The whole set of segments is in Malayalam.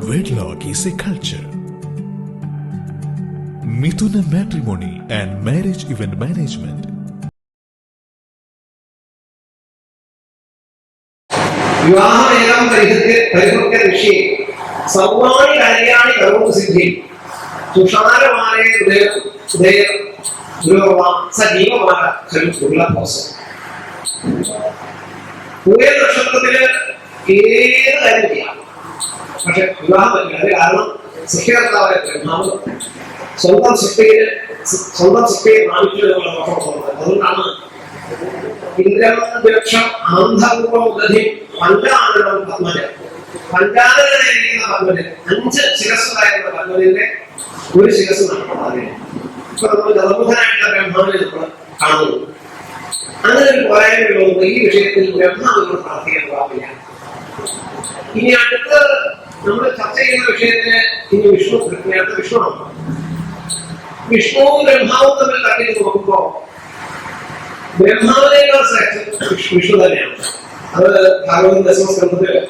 Wedlock is a culture. Mithuna Matrimony and Marriage Event Management. വിവാഹമേകം പരിഹൃത്യ ഋഷി സർവാണി കല്യാണി കർമ്മ സിദ്ധി തുഷാരമാലയ സജീവമായ പൂയ നക്ഷത്രത്തില് ഏത് കാര്യം ചെയ്യാം, പക്ഷെ വിവാഹം പറ്റില്ല. അത് കാരണം സൃഷ്ടികർത്താവായ ബ്രഹ്മാവ് സ്വന്തം സൃഷ്ടിയെ മാനിക്കുന്നുള്ള ദോഷമുള്ളത്. അതുകൊണ്ടാണ് ഇന്ദ്രം വൃക്ഷം ആന്ധ്രപൂർവ്വം പഞ്ചാനനം പത്മജൻ, പഞ്ചാനനായിരിക്കുന്ന പത്മജൻ 5 ശിരസ്സുണ്ടായിരുന്ന പത്മജന്റെ ഒരു ശിരസ് നഷ്ടപ്പെടാതെ ഇപ്പൊ നമ്മൾ ജലബുധനായിട്ടുള്ള ബ്രഹ്മാവിനെ നമ്മൾ കാണുന്നു. അങ്ങനെ ഒരു പോരായ്മയുള്ളത് ഈ വിഷയത്തിൽ ബ്രഹ്മാവിനോട് പ്രാർത്ഥിക്കാൻ പാടില്ല. ഇനി അടുത്ത് നമ്മൾ ചർച്ച ചെയ്യുന്ന വിഷയത്തിന് ഇനി അടുത്ത വിഷ്ണുവാണ്. വിഷ്ണുവും ബ്രഹ്മാവും തമ്മിൽ തട്ടിട്ട് നോക്കുമ്പോ ബ്രഹ്മാവിനേക്കാൾ ശ്രേഷ്ഠൻ വിഷ്ണു തന്നെയാണ്. അത് ഭാഗവത ദശമസ്കന്ധത്തില്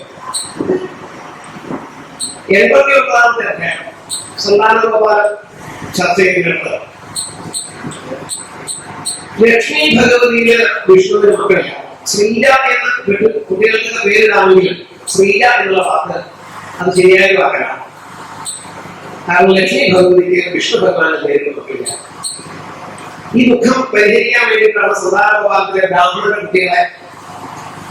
89ാമത്തെ അധ്യായം സന്താനഗോപാലൻ ചർച്ച ചെയ്യുന്നുണ്ട്. ലക്ഷ്മി ഭഗവതിയില് വിഷ്ണുവിന് മക്കളില്ല. ശ്രീജ എന്ന കുട്ടികൾക്ക് പേരിടാമെങ്കിലും ശ്രീജ എന്നുള്ള വാക്ക് അത് ശരിയായ വാക്കലാണ്. കാരണം ലക്ഷ്മി ഭഗവതിക്ക് വിഷ്ണു ഭഗവാന്റെ പേരിൽ മക്കളില്ല. ഈ ദുഃഖം പരിഹരിക്കാൻ വേണ്ടിയിട്ടാണ് സന്താനഗോപാലത്തിലെ ബ്രാഹ്മണ കുട്ടികളെ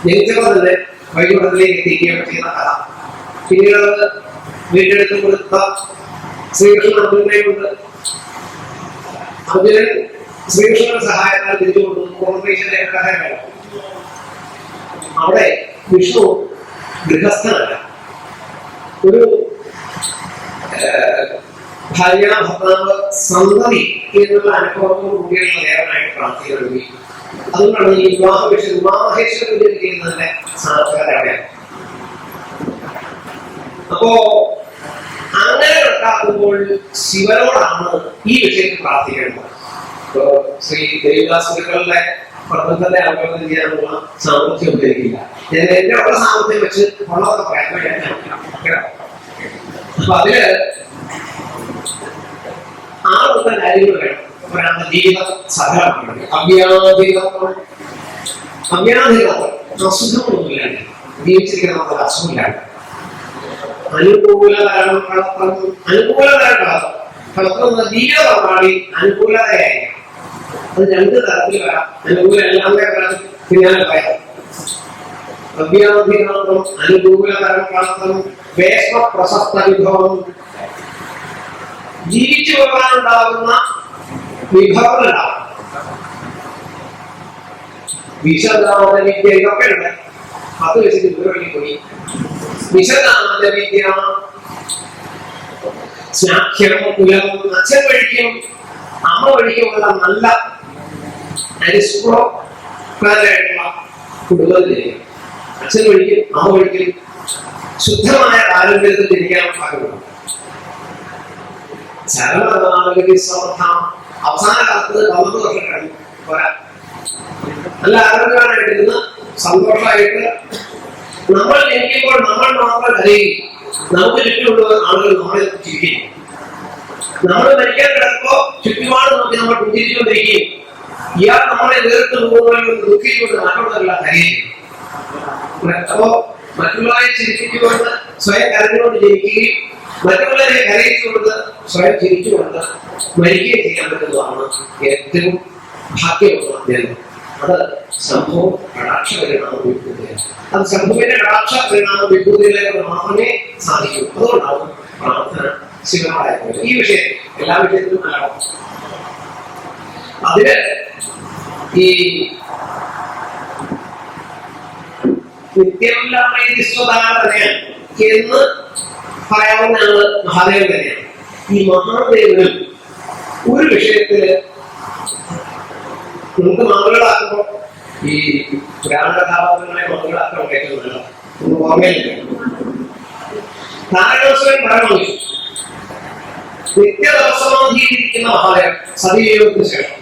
ജനിച്ചപ്പോൾ തന്നെ വൈകുണ്ഠത്തിലേക്ക് എത്തിക്കുകയും ചെയ്യുന്ന കഥ. പിന്നീട് വീണ്ടെടുത്ത് കൊടുത്ത ശ്രീകൃഷ്ണൻ അർജുനനെയുണ്ട്. അർജുനൻ ശ്രീകൃഷ്ണന്റെ സഹായത്താൽ തിരിച്ചു കൊണ്ടുവന്നു കഥയാണ്. അവിടെ വിഷ്ണു ഗൃഹസ്ഥനല്ല, ഒരു ഭാര്യ ഭർത്താവ് സന്തതി എന്നുള്ള അനുഭവത്തോടു കൂടിയുള്ള ദേവനായിട്ട് പ്രാർത്ഥിക്കുന്നത്. അതുകൊണ്ടാണ് ഈ വിവാഹേശ്വര പൂജ ചെയ്യുന്നതിന്റെ സാർത്ഥകതയാണ്. അപ്പോ അങ്ങനെ കണക്കാക്കുമ്പോൾ ശിവനോടാണ് ഈ വിഷയത്തിൽ പ്രാർത്ഥിക്കേണ്ടത്. ഇപ്പോ ശ്രീ ദേവിദാസ് ഗുരുക്കളുടെ പ്രബന്ധത്തെ അവബോധം ചെയ്യാനുള്ള സാമർഥ്യം ഉപയോഗിക്കില്ല. ഞാൻ എന്റെ ഉള്ള സാമർഥ്യം വെച്ച് ഉള്ളതൊക്കെ പ്രയത്നം. അപ്പൊ അതില് ആറുള്ള കാര്യങ്ങൾ വേണം. ഒരാളുടെ ജീവിതം സഫലമാണ്. അവ്യാധികത്വം അസുഖമൊന്നുമില്ലാണ്ട് ജീവിച്ചിരിക്കുന്ന നമുക്ക് അസുഖമില്ലാണ്ട് അനുകൂലതരം കളത്തുന്ന ജീവിത പങ്കാളി അനുകൂലതയായി അത് 2 തരത്തിൽ വരാം. അനുകൂലം എല്ലാമേ വരാം. പിന്നാലെ പറയാം അവ്യാധികത്വം, അനുകൂലതരം കളത്തും, വേഷ പ്രശസ്ത വിഭവം, ജീവിച്ചു പോകാനുണ്ടാകുന്ന വിഭവങ്ങളുണ്ടാവും. വിശദാന വിദ്യ ഇതൊക്കെ ഉണ്ട്. അത് വെച്ചിട്ട് ദൂരവഴി പോയി. വിശദാന വിദ്യ, സ്നാഖ്യം, കുലം, അച്ഛൻ വഴിക്കും അമ്മ വഴിക്കുമുള്ള നല്ല അരിസ്റ്റോക്രാറ്റായിട്ടുള്ള കുടുംബത്തിൽ അച്ഛൻ വഴിക്കും അമ്മ വഴിക്കും ശുദ്ധമായ പാരമ്പര്യത്തിൽ ജനിക്കാൻ പാടുള്ളൂ. അവസാന കാലത്ത് 12 വർഷം കഴിഞ്ഞു പോരാ. നല്ല ആരോഗ്യവാനായിട്ടിരുന്ന് സന്തോഷമായിട്ട് നമ്മൾ ജനിക്കുമ്പോൾ നമ്മൾ മാത്രം കരയുകയും നമുക്ക് ചുറ്റുമുള്ള ആളുകൾ നമ്മളെ ചിരിക്കും. നമ്മൾ മരിക്കാൻ കിടക്കുമ്പോ ചുറ്റുപാട് നോക്കി നമ്മൾ പുഞ്ചിരിച്ചുകൊണ്ടിരിക്കുകയും ഇയാൾ നമ്മളെ വേറിട്ട് പോകുമ്പോൾ ദുഃഖിച്ചുകൊണ്ട് മറ്റുള്ളവരെല്ലാം കരയുകയും. അപ്പോ മറ്റുള്ളവരെ ചിരിപ്പിച്ചുകൊണ്ട് സ്വയം കരഞ്ഞുകൊണ്ട് ജനിക്കുകയും മറ്റുള്ളവരെ കരയിച്ചുകൊണ്ട് സ്വയം ചിരിച്ചുകൊണ്ട് മരിക്കുകയും ചെയ്യാൻ പറ്റുന്നതാണ് ഏറ്റവും ഭാഗ്യമുള്ള ജന്മം. അത് സംഭവം കടാക്ഷ പരിണാമ വിഭൂതിയാണ്. അത് സംഭവത്തിന്റെ കടാക്ഷ പരിണാമ വിഭൂതിയിലേക്ക് മാത്രമേ സാധിക്കൂ. അതുകൊണ്ടാണ് പ്രാർത്ഥന ശിവനായ ഈ വിഷയം എല്ലാ വിഷയത്തിലും നല്ലതാണ്. അതില് ഈ നിത്യമില്ലാതെ എന്ന് പറയാവുന്ന ഞങ്ങള് മഹാദേവൻ തന്നെയാണ്. ഈ മഹാദേവനും ഒരു വിഷയത്തില് നമുക്ക് മംഗളാക്കുമ്പോ ഈ പുരാണ കഥാപാത്രങ്ങളെ മംഗളാക്കാൻ ഏറ്റവും നല്ലതാണ്. നമുക്ക് ഓർമ്മയില്ല. നാരായണോത്സവൻ പരമഹംസൻ നിത്യതപസമാധിയിരിക്കുന്ന മഹാദേവൻ സതിയോഗത്തിന് ശേഷം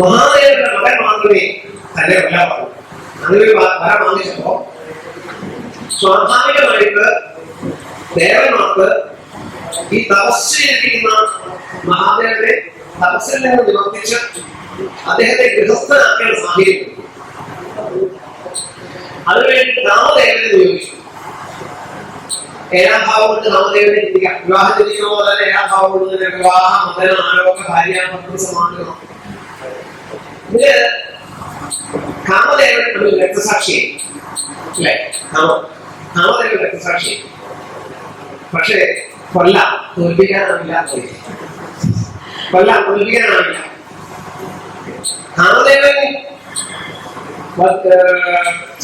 മഹാദേവന്റെ മകൻ മാത്രമേ തന്നെ വരാൻ പാടുള്ളൂ. അങ്ങനെ വരം വാങ്ങിച്ചപ്പോ സ്വാഭാവികമായിട്ട് ദേവന്മാർക്ക് ഈ തപസ്സിലിരിക്കുന്ന മഹാദേവനെ തപസ്സിൽ നിന്ന് നിവർത്തിച്ച് അദ്ദേഹത്തെ ഗൃഹസ്ഥനാക്കാൻ സാഹചര്യം. അതിനുവേണ്ടി രാമദേവനെ നിയോഗിച്ചു. ഏഴാം ഭാവം കൊണ്ട് രാമദേവനെ ചിന്തിക്കാം. വിവാഹം ചിന്തിക്കുന്ന പോലെ തന്നെ ഏഴാം ഭാവം കൊണ്ട് തന്നെ വിവാഹ മതന ആരോഗ്യ ഭാര്യാഭർത്തൃ സമാനം. ഇതില് കാമദേവൻ ഒരു രക്തസാക്ഷിയെ അല്ലെ? കാമദേവൻ രക്തസാക്ഷി. പക്ഷേ കൊല്ലാം തോൽപ്പിക്കാനാവില്ല. കാമദേവൻ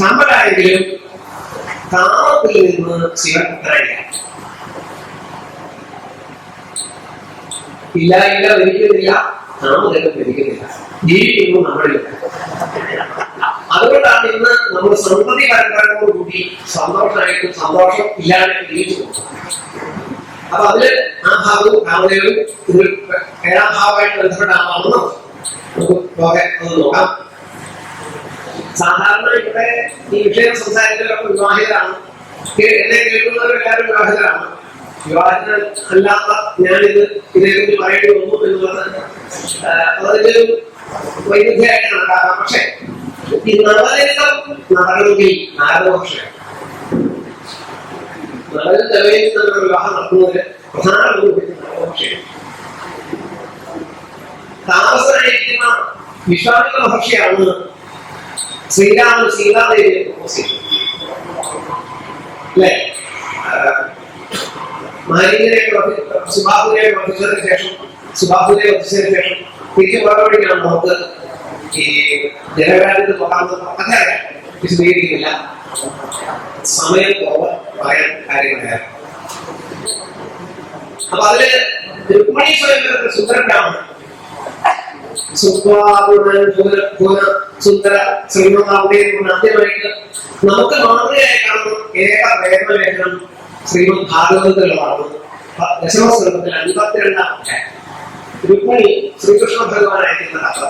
ചാമ്പലായെങ്കിലും കാമത്തിൽ നിന്ന് ശിവൻ പുത്രനായില്ല. ഇല്ല ഭരിക്കുന്നില്ല, കാമദേവൻ ഭരിക്കുന്നില്ല, ജീവിക്കുന്നു നമ്മളില്ല. അതുകൊണ്ടാണ് ഇന്ന് നമ്മൾ സന്തതി പരമ്പരയോടുകൂടി സന്തോഷമായിട്ടും സന്തോഷം ഇല്ലാതെ ജീവിച്ചു പോകുന്നത്. അപ്പൊ അതില് ആ ഭാവവും കാമദേവനും ഇതിൽ ഏഴാം ഭാവമായിട്ട് ബന്ധപ്പെട്ടാണെന്ന് നമുക്ക് ഒന്ന് നോക്കാം. സാധാരണ ഇവിടെ ഈ വിഷയം സംസാരിക്കുന്നവരൊക്കെ വിവാഹിതരാണ്. എന്നെ കേൾക്കുന്നവരെല്ലാവരും വിവാഹിതരാണ്. വിവാഹിതർ അല്ലാത്ത ഞാനിത് ഇതേക്കുറിച്ച് പറയേണ്ടി വന്നു എന്നുള്ളത് അതിന്റെ ഒരു വൈരുദ്ധ്യമായിട്ട് കണക്കാക്കാം. പക്ഷെ ഈ നവനരിതം നടണമെങ്കിൽ നാരദപക്ഷമാണ്. നവനിൽ നിലയിൽ തന്നെ വിവാഹം നടത്തുന്നതിന് പ്രധാന നാരദപക്ഷയാണ്. താമസനായിരിക്കുന്ന വിശ്വാമിത്ര മഹർഷിയാണ് ശ്രീരാമൻ സീതാദേവിയെ പ്രപ്പോസ് ചെയ്തു. അല്ലെ? സുബാഹുവിനെ വധിച്ചതിന് ശേഷം തിരിച്ചു പോകാൻ നമുക്ക് ഈ ജനകാര്യത്തിൽ പോകാമെന്ന് കഥ വിശദീകരിക്കുന്നില്ല. സമയം പറയാൻ കാര്യങ്ങളാണ്. അപ്പൊ അതില് രുക്മിണി സ്വയംവരത്തിൽ സുന്ദരനാണ്. സുന്ദര ശ്രീമന്താവുടെ ആദ്യമായിട്ട് നമുക്ക് മാതൃകയായി കാണുന്ന ഏക വേദലേഖനം ശ്രീമദ് ഭാഗവതത്തിലുള്ളതാണ്. ദശമസ്കന്ധത്തിൽ 52-ാം അധ്യായം. രുക്മിണി ശ്രീകൃഷ്ണ ഭഗവാനായിരിക്കുന്ന കഥ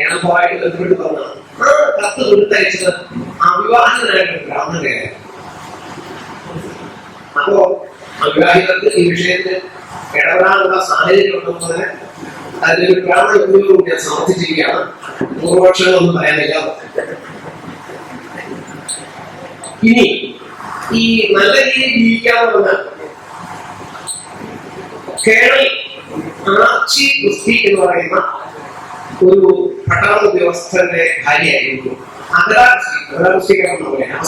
ഏഴായിട്ട് ബന്ധപ്പെട്ട് പറഞ്ഞതാണ്. ആ കത്ത് കൊടുത്തയച്ചത് അവിവാഹിതനായിട്ട് ബ്രാഹ്മണനായിരുന്നു. അപ്പോ അവിവാഹിതർക്ക് ഈ വിഷയത്തിൽ ഇടപെടാനുള്ള സാഹചര്യം ഉണ്ടെന്നതിന് അതിലൊരു ബ്രാഹ്മണ ഗുരുവും ഞാൻ സമർത്ഥിച്ചിരിക്കുകയാണ്. പൂർവപക്ഷങ്ങളൊന്നും പറയാനില്ല. ഇനി ഈ നല്ല രീതിയിൽ ജീവിക്കാമെന്ന് കേരള ആർച്ചി ക്രിസ്റ്റി എന്ന് പറയുന്ന ഒരു പട്ടാള ഉദ്യോഗസ്ഥന്റെ ഭാര്യയായിരുന്നു അഗരാക്രിസ്റ്റി.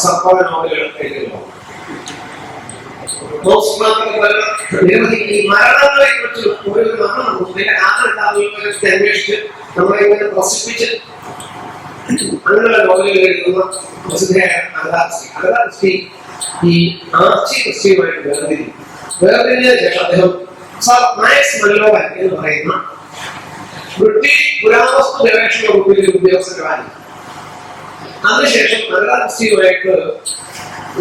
സർപ്പ നോവലുകൾ എഴുതുന്നു. നിരവധി ഈ മരണങ്ങളെ കുറിച്ച് ഒരു അന്വേഷിച്ച് നമ്മളെ ഇങ്ങനെ പ്രസിദ്ധിച്ച് അങ്ങനെയുള്ള നോവലുകൾ എഴുതുന്ന പ്രസിദ്ധയായ അഗരാക്രിസ്റ്റി ഈ ആർച്ചി ക്രിസ്റ്റിയുമായിട്ട് വേർതിരിഞ്ഞതിന് ശേഷം അദ്ദേഹം സർ മാക്സ് മല്ലോവൻ എന്ന് പറയുന്ന ബ്രിട്ടീഷ് പുരാവസ്തു ഗവേഷണ വകുപ്പിലെ ഉദ്യോഗസ്ഥരാണ്. അതിനുശേഷം അഗരാക്രിസ്റ്റിയുമായിട്ട്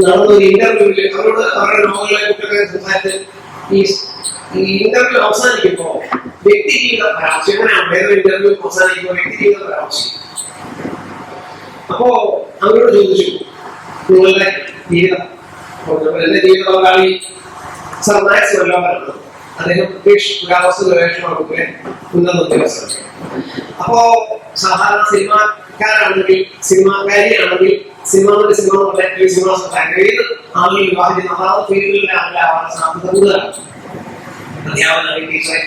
നടന്നൊരു ഇന്റർവ്യൂവിൽ അവരോട് അവരുടെ നോവലുകളെ കുറിച്ചൊക്കെ സംസാരിച്ച് ഈ ഇന്റർവ്യൂ അവസാനിക്കുമ്പോൾ വ്യക്തി ജീവിത പരാമർശം എങ്ങനെയാണ് വേറെ ഇന്റർവ്യൂ അവസാനിക്കുമ്പോൾ വ്യക്തി ജീവിത പരാമർശം. അപ്പോ അവരോട് ചോദിച്ചു, നിങ്ങളുടെ ജീവിതം എന്റെ ജീവിത പങ്കാളി സർ മാക്സ് മല്ലോവനാണ്. അദ്ദേഹം ബ്രിട്ടീഷ് പുരാവസ്തു ഗവേഷണ വകുപ്പിലെ ഉന്നത ഉദ്യോഗസ്ഥരാണ്. അപ്പോ സാധാരണ സിനിമാക്കാരാണെങ്കിൽ സിനിമാക്കാരിയാണെങ്കിൽ സിനിമ ഏത് ആളുകൾ വിവാഹിക്കുന്ന അതാത് ഫീൽഡിലെ ആളുകളാവാൻ സാധ്യത കൂടുതലാണ്. അധ്യാപകനായി ടീച്ചറെ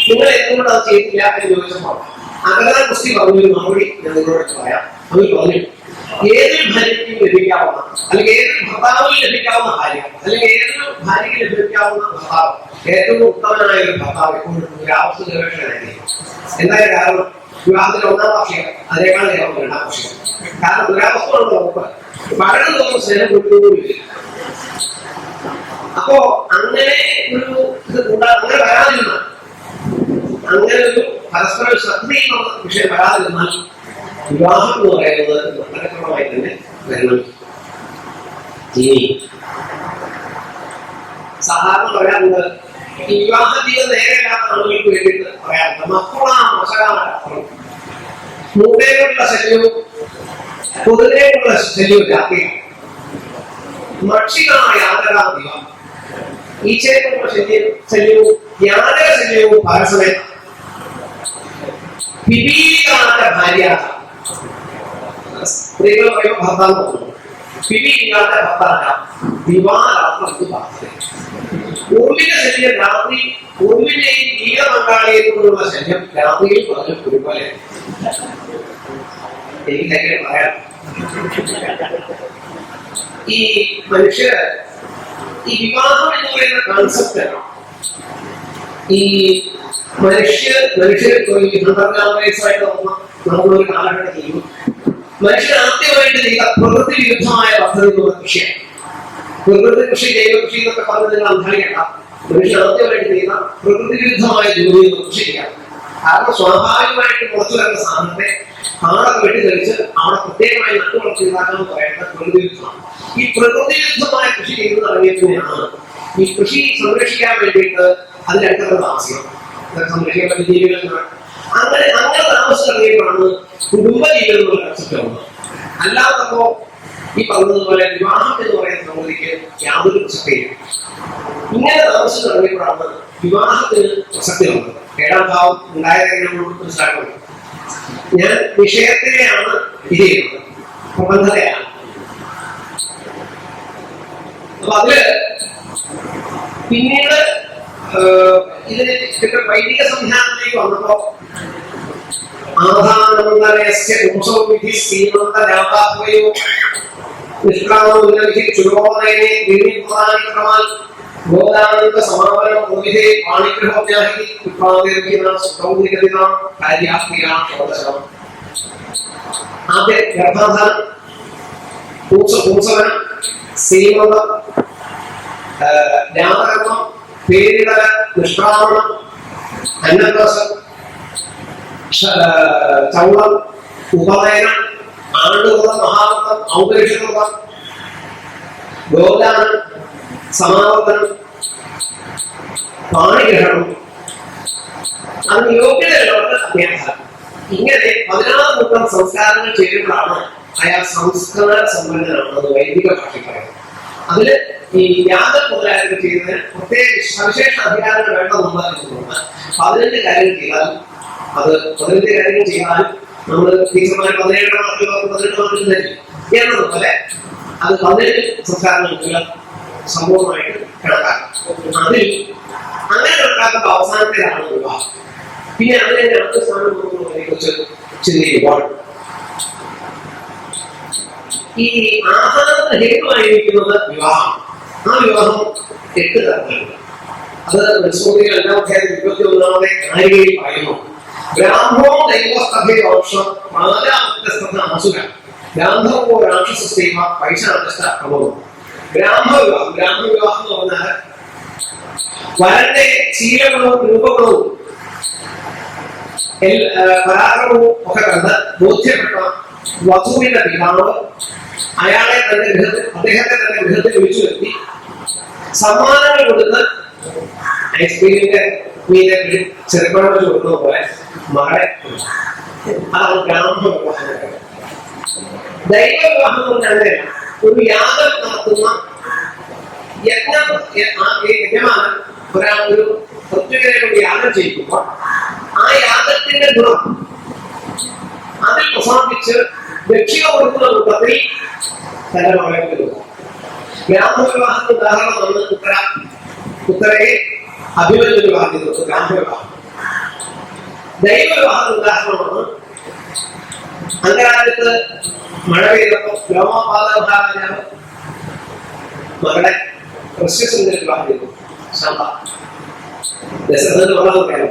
നിങ്ങൾ എന്തുകൊണ്ട് അത് ചെയ്തില്ല എന്ന് ചോദിച്ചപ്പോൾ അഗരാക്രിസ്റ്റി പറഞ്ഞൊരു മറുപടി ഞാൻ നിങ്ങളോട് പറയാം. അവർ പറഞ്ഞു, ഏതൊരു ഭാര്യയ്ക്കും ലഭിക്കാവുന്ന അല്ലെങ്കിൽ ഏതൊരു ഭർത്താവിന് ലഭിക്കാവുന്ന ഭാര്യ അല്ലെങ്കിൽ ഏതൊരു ഭാര്യയ്ക്ക് ലഭിക്കാവുന്ന ഭർത്താവ് ഏറ്റവും ഉത്തമനായ ഒരു ഭർത്താവ് എപ്പോഴും പുരാവസ്തു ഗവേഷകനായിരിക്കും. എന്തായാലും കാരണം വിവാഹത്തിന്റെ 1-ാം വാർഷികം അതേക്കാൾ 2-ാം വാർഷികം. കാരണം പുരാവസ്തുള്ള വകുപ്പ് വളരെ തോന്നുന്ന സ്നേഹം കൊടുക്കുന്നതുമില്ല. അപ്പോ അങ്ങനെ ഒരു ഇത് അങ്ങനെ വരാതിരുന്ന അങ്ങനെ ഒരു പരസ്പര ശ്രദ്ധയുള്ള വിഷയം വരാതിരുന്നാൽ വിവാഹം എന്ന് പറയുന്നത് മരണക്രമമായി തന്നെ വരണം. ഇനി സാധാരണ പറയാറുണ്ട്, ഈ വിവാഹ ജീവിതം നേരെയല്ലാത്ത ആളുകൾക്ക് വേണ്ടിയിട്ട് പറയാറുണ്ട്, മക്കളാണ് മോശകാലം. മൂടേക്കുള്ള ശല്യവും പൊതുവേക്കുള്ള ശല്യവും രാത്രിയാണ്. മക്ഷികളായ യാതകാദിവ ഈച്ചയെക്കുറിച്ചുള്ള ശല്യവും യാതക ശല്യവും പരസമേത പിപീലികാത്ത ഭാര്യ സ്ത്രീകൾ പറയുമ്പോൾ ഭർത്താവ് തോന്നുന്നു. പിപീലികാത്ത ഭർത്താവ് ദിവാരാത്രി പാർട്ടി ഉറുമ്പിന്റെ ശല്യം രാത്രി ഉറുമ്പിന്റെയും ജീവിത പങ്കാളിയെ കൊണ്ടുള്ള ശല്യം രാത്രിയിൽ പറഞ്ഞ ഒരുപോലെ എനിക്ക് എങ്ങനെ പറയാം. ഈ മനുഷ്യര് ഈ വിവാഹം എന്ന് പറയുന്ന കോൺസെപ്റ്റ് ഈ മനുഷ്യർ അന്തർജാലമായിട്ട് നമ്മളൊരു കാലഘട്ടത്തിൽ മനുഷ്യർ ആദ്യമായിട്ട് ചെയ്ത പ്രകൃതി വിരുദ്ധമായ പദ്ധതി കൃഷിയാണ്. പ്രകൃതി കൃഷി ജൈവ കൃഷി എന്നൊക്കെ പറഞ്ഞ് നിങ്ങൾ അന്ധാരിക്കണ്ട. മനുഷ്യർ ആദ്യമായിട്ട് ചെയ്ത പ്രകൃതി വിരുദ്ധമായ ജോലിയിൽ കൃഷി ചെയ്യാം. കാരണം സ്വാഭാവികമായിട്ട് പുറത്തു വരുന്ന സാധനത്തെ കാടൊക്കെ വെട്ടിത്തെളിച്ച് അവിടെ പ്രത്യേകമായി നട്ടുവളർത്തിണ്ടാക്കാന്ന് പറയുന്നത് പ്രകൃതി വിരുദ്ധമാണ്. ഈ പ്രകൃതി വിരുദ്ധമായ കൃഷി ചെയ്യുന്നത് തുടങ്ങിയപ്പോഴാണ് ഈ കൃഷി സംരക്ഷിക്കാൻ വേണ്ടിയിട്ട് അതിനടുത്തുള്ള താമസിക്കണം, സംരക്ഷിക്കാൻ പറ്റിയ ജീവികൾ അങ്ങനെ താമസം തുടങ്ങിയപ്പോഴാണ് കുടുംബജീവിതം എന്നുള്ള കൺസെപ്റ്റ് വന്നത്. അല്ലാത്തപ്പോ ഈ പറഞ്ഞതുപോലെ വിവാഹം എന്ന് പറയുന്ന സംഗതിക്ക് യാതൊരു പ്രസക്തിയില്ല. ഇങ്ങനെ താമസം തുടങ്ങിയപ്പോഴാണ് വിവാഹത്തിന് പ്രസക്തി വന്നത്. ഏഴാം ഭാവം ഉണ്ടായതെങ്കിലും മനസ്സിലാക്കുന്നത്. ഞാൻ വിഷയത്തിനെയാണ് ഇത് ചെയ്യുന്നത്, പ്രബന്ധതയാണ്. അപ്പൊ അതില് പിന്നീട് ഇതിന് വൈദിക സംവിധാനത്തിലേക്ക് വന്നപ്പോ ആധാനമന്ദനസ്യ പുംസോവിധി ശ്രീമന്തരാപാത്മയോ നിഷ്ക്രാമോന്നവിധി ചുരോദയനെ വിനിപ്രധാനക്രമാൽ ഗോദാനന്ദ സമാപനം മോഹിതേ വാണിഗ്രഹോജ്ഞാഹി വിപ്രാതിർഹിന സുഖൗദികതിന കാര്യാക്രിയാ ഷോഡശം. ആദ്യം ഗർഭാധാനം, പൂംസവനം, ശ്രീമന്തം, ജാതകർമ്മം, പേരിടൽ, നിഷ്ക്രാമണം, അന്നപ്രാസം, ചൗളം, ഉപനയനം, ആണ്ടുവ്രതം, മഹാവ്രതം, ഔപരിഷവ്രതം, ഗോദാനം, സമാവർത്തനം, പാണിഗ്രഹണം, അതിന് യോഗ്യതയുള്ളവർക്ക് അഭ്യാസം. ഇങ്ങനെ 16 കൂട്ടം സംസ്കാരങ്ങൾ ചേരുമ്പോഴാണ് അയാൾ സംസ്കാര സമ്പന്നനാണെന്ന് വൈദിക ഭാഷയിൽ പറയുന്നത്. അതില് ഈ യാഗം മുതലായിട്ട് ചെയ്യുന്നതിന് പ്രത്യേക സവിശേഷ അധികാരങ്ങൾ വേണമെന്നുള്ളതുകൊണ്ട് 15 കാര്യങ്ങൾ ചെയ്താലും അത് 15 കാര്യങ്ങൾ ചെയ്താലും നമ്മൾ ടീച്ചർമാർ 17 മാർക്കിൽ 18 മാർക്കിൽ തരും എന്നതുപോലെ അത് 17 സംസ്കാരങ്ങൾക്ക് സമ്പൂർണ്ണമായിട്ട് കണക്കാക്കും. അതിൽ അങ്ങനെ കണക്കാക്കുമ്പോൾ അവസാനത്തിലാണ് വിവാഹം. പിന്നെ അതിനെ അടുത്ത സ്ഥാനം കുറിച്ച് ചിന്തിക്കുമ്പോൾ ഈ ആഹാരത്തിന് ഹേതുവായിരിക്കുന്നത് വിവാഹം. ആ വിവാഹം 8 തരത്തിലുണ്ട്. അത് 21-ാമത്തെ കാരികയിൽ പറയുന്നു. ബ്രാഹ്മോ ദൈവസ്ഥഭേദോഷം മാതാസുര ബ്രാഹ്മണോ രാക്ഷസ പൈശാച പ്രഭവം. ബ്രാഹ്മവിവാഹം എന്ന് പറഞ്ഞാൽ വരന്റെ ശീലഗുണവും രൂപഗുണവും പരാക്രമവും ഒക്കെ കണ്ട് ബോധ്യപ്പെട്ട വധുവിന്റെ പിതാവ് അയാളെ അദ്ദേഹത്തെ തന്നെ ഗൃഹത്തിൽ വിളിച്ചു വരുത്തി സമ്മാനങ്ങൾ കൊടുത്ത് ഐസ്ക്രീമിന്റെ മീനെ ചെറുപ്പഴം വെച്ച് കൊടുക്കുന്ന പോലെ മകളെ അതാണ് ബ്രാഹ്മവിവാഹം. ദൈവവിവാഹം എന്ന് പറഞ്ഞാൽ ഒരു യാഗം നടത്തുന്ന യജമാനൻ ഒരു പ്രത്യേകതയെ കൊണ്ട് യാഗം ചെയ്യിക്കുമ്പോൾ ആ യാഗത്തിന്റെ ഗുണം അതിൽ പ്രസാദിച്ച് ദക്ഷിണ കൊടുക്കുന്ന കൂട്ടത്തിൽ തന്റെ മകളെ കൊടുക്കും. ബ്രാഹ്മവിവാഹത്തിന് ഉദാഹരണമാണ് ഉത്തരയെ അഭിമന്യു വിവാഹം ചെയ്തത് ബ്രാഹ്മവിവാഹം. ദൈവവിവാഹത്തിന് ഉദാഹരണമാണ് അംഗരാജ്യത്ത് മഴ പെയ്തപ്പോ വ്യോമപാദരാജാവ് മകളെ പ്രശ്നസുന്ദരി വിവാഹം ചെയ്തു. ശാന്ത ദശരഥന് വളരെ പറയാം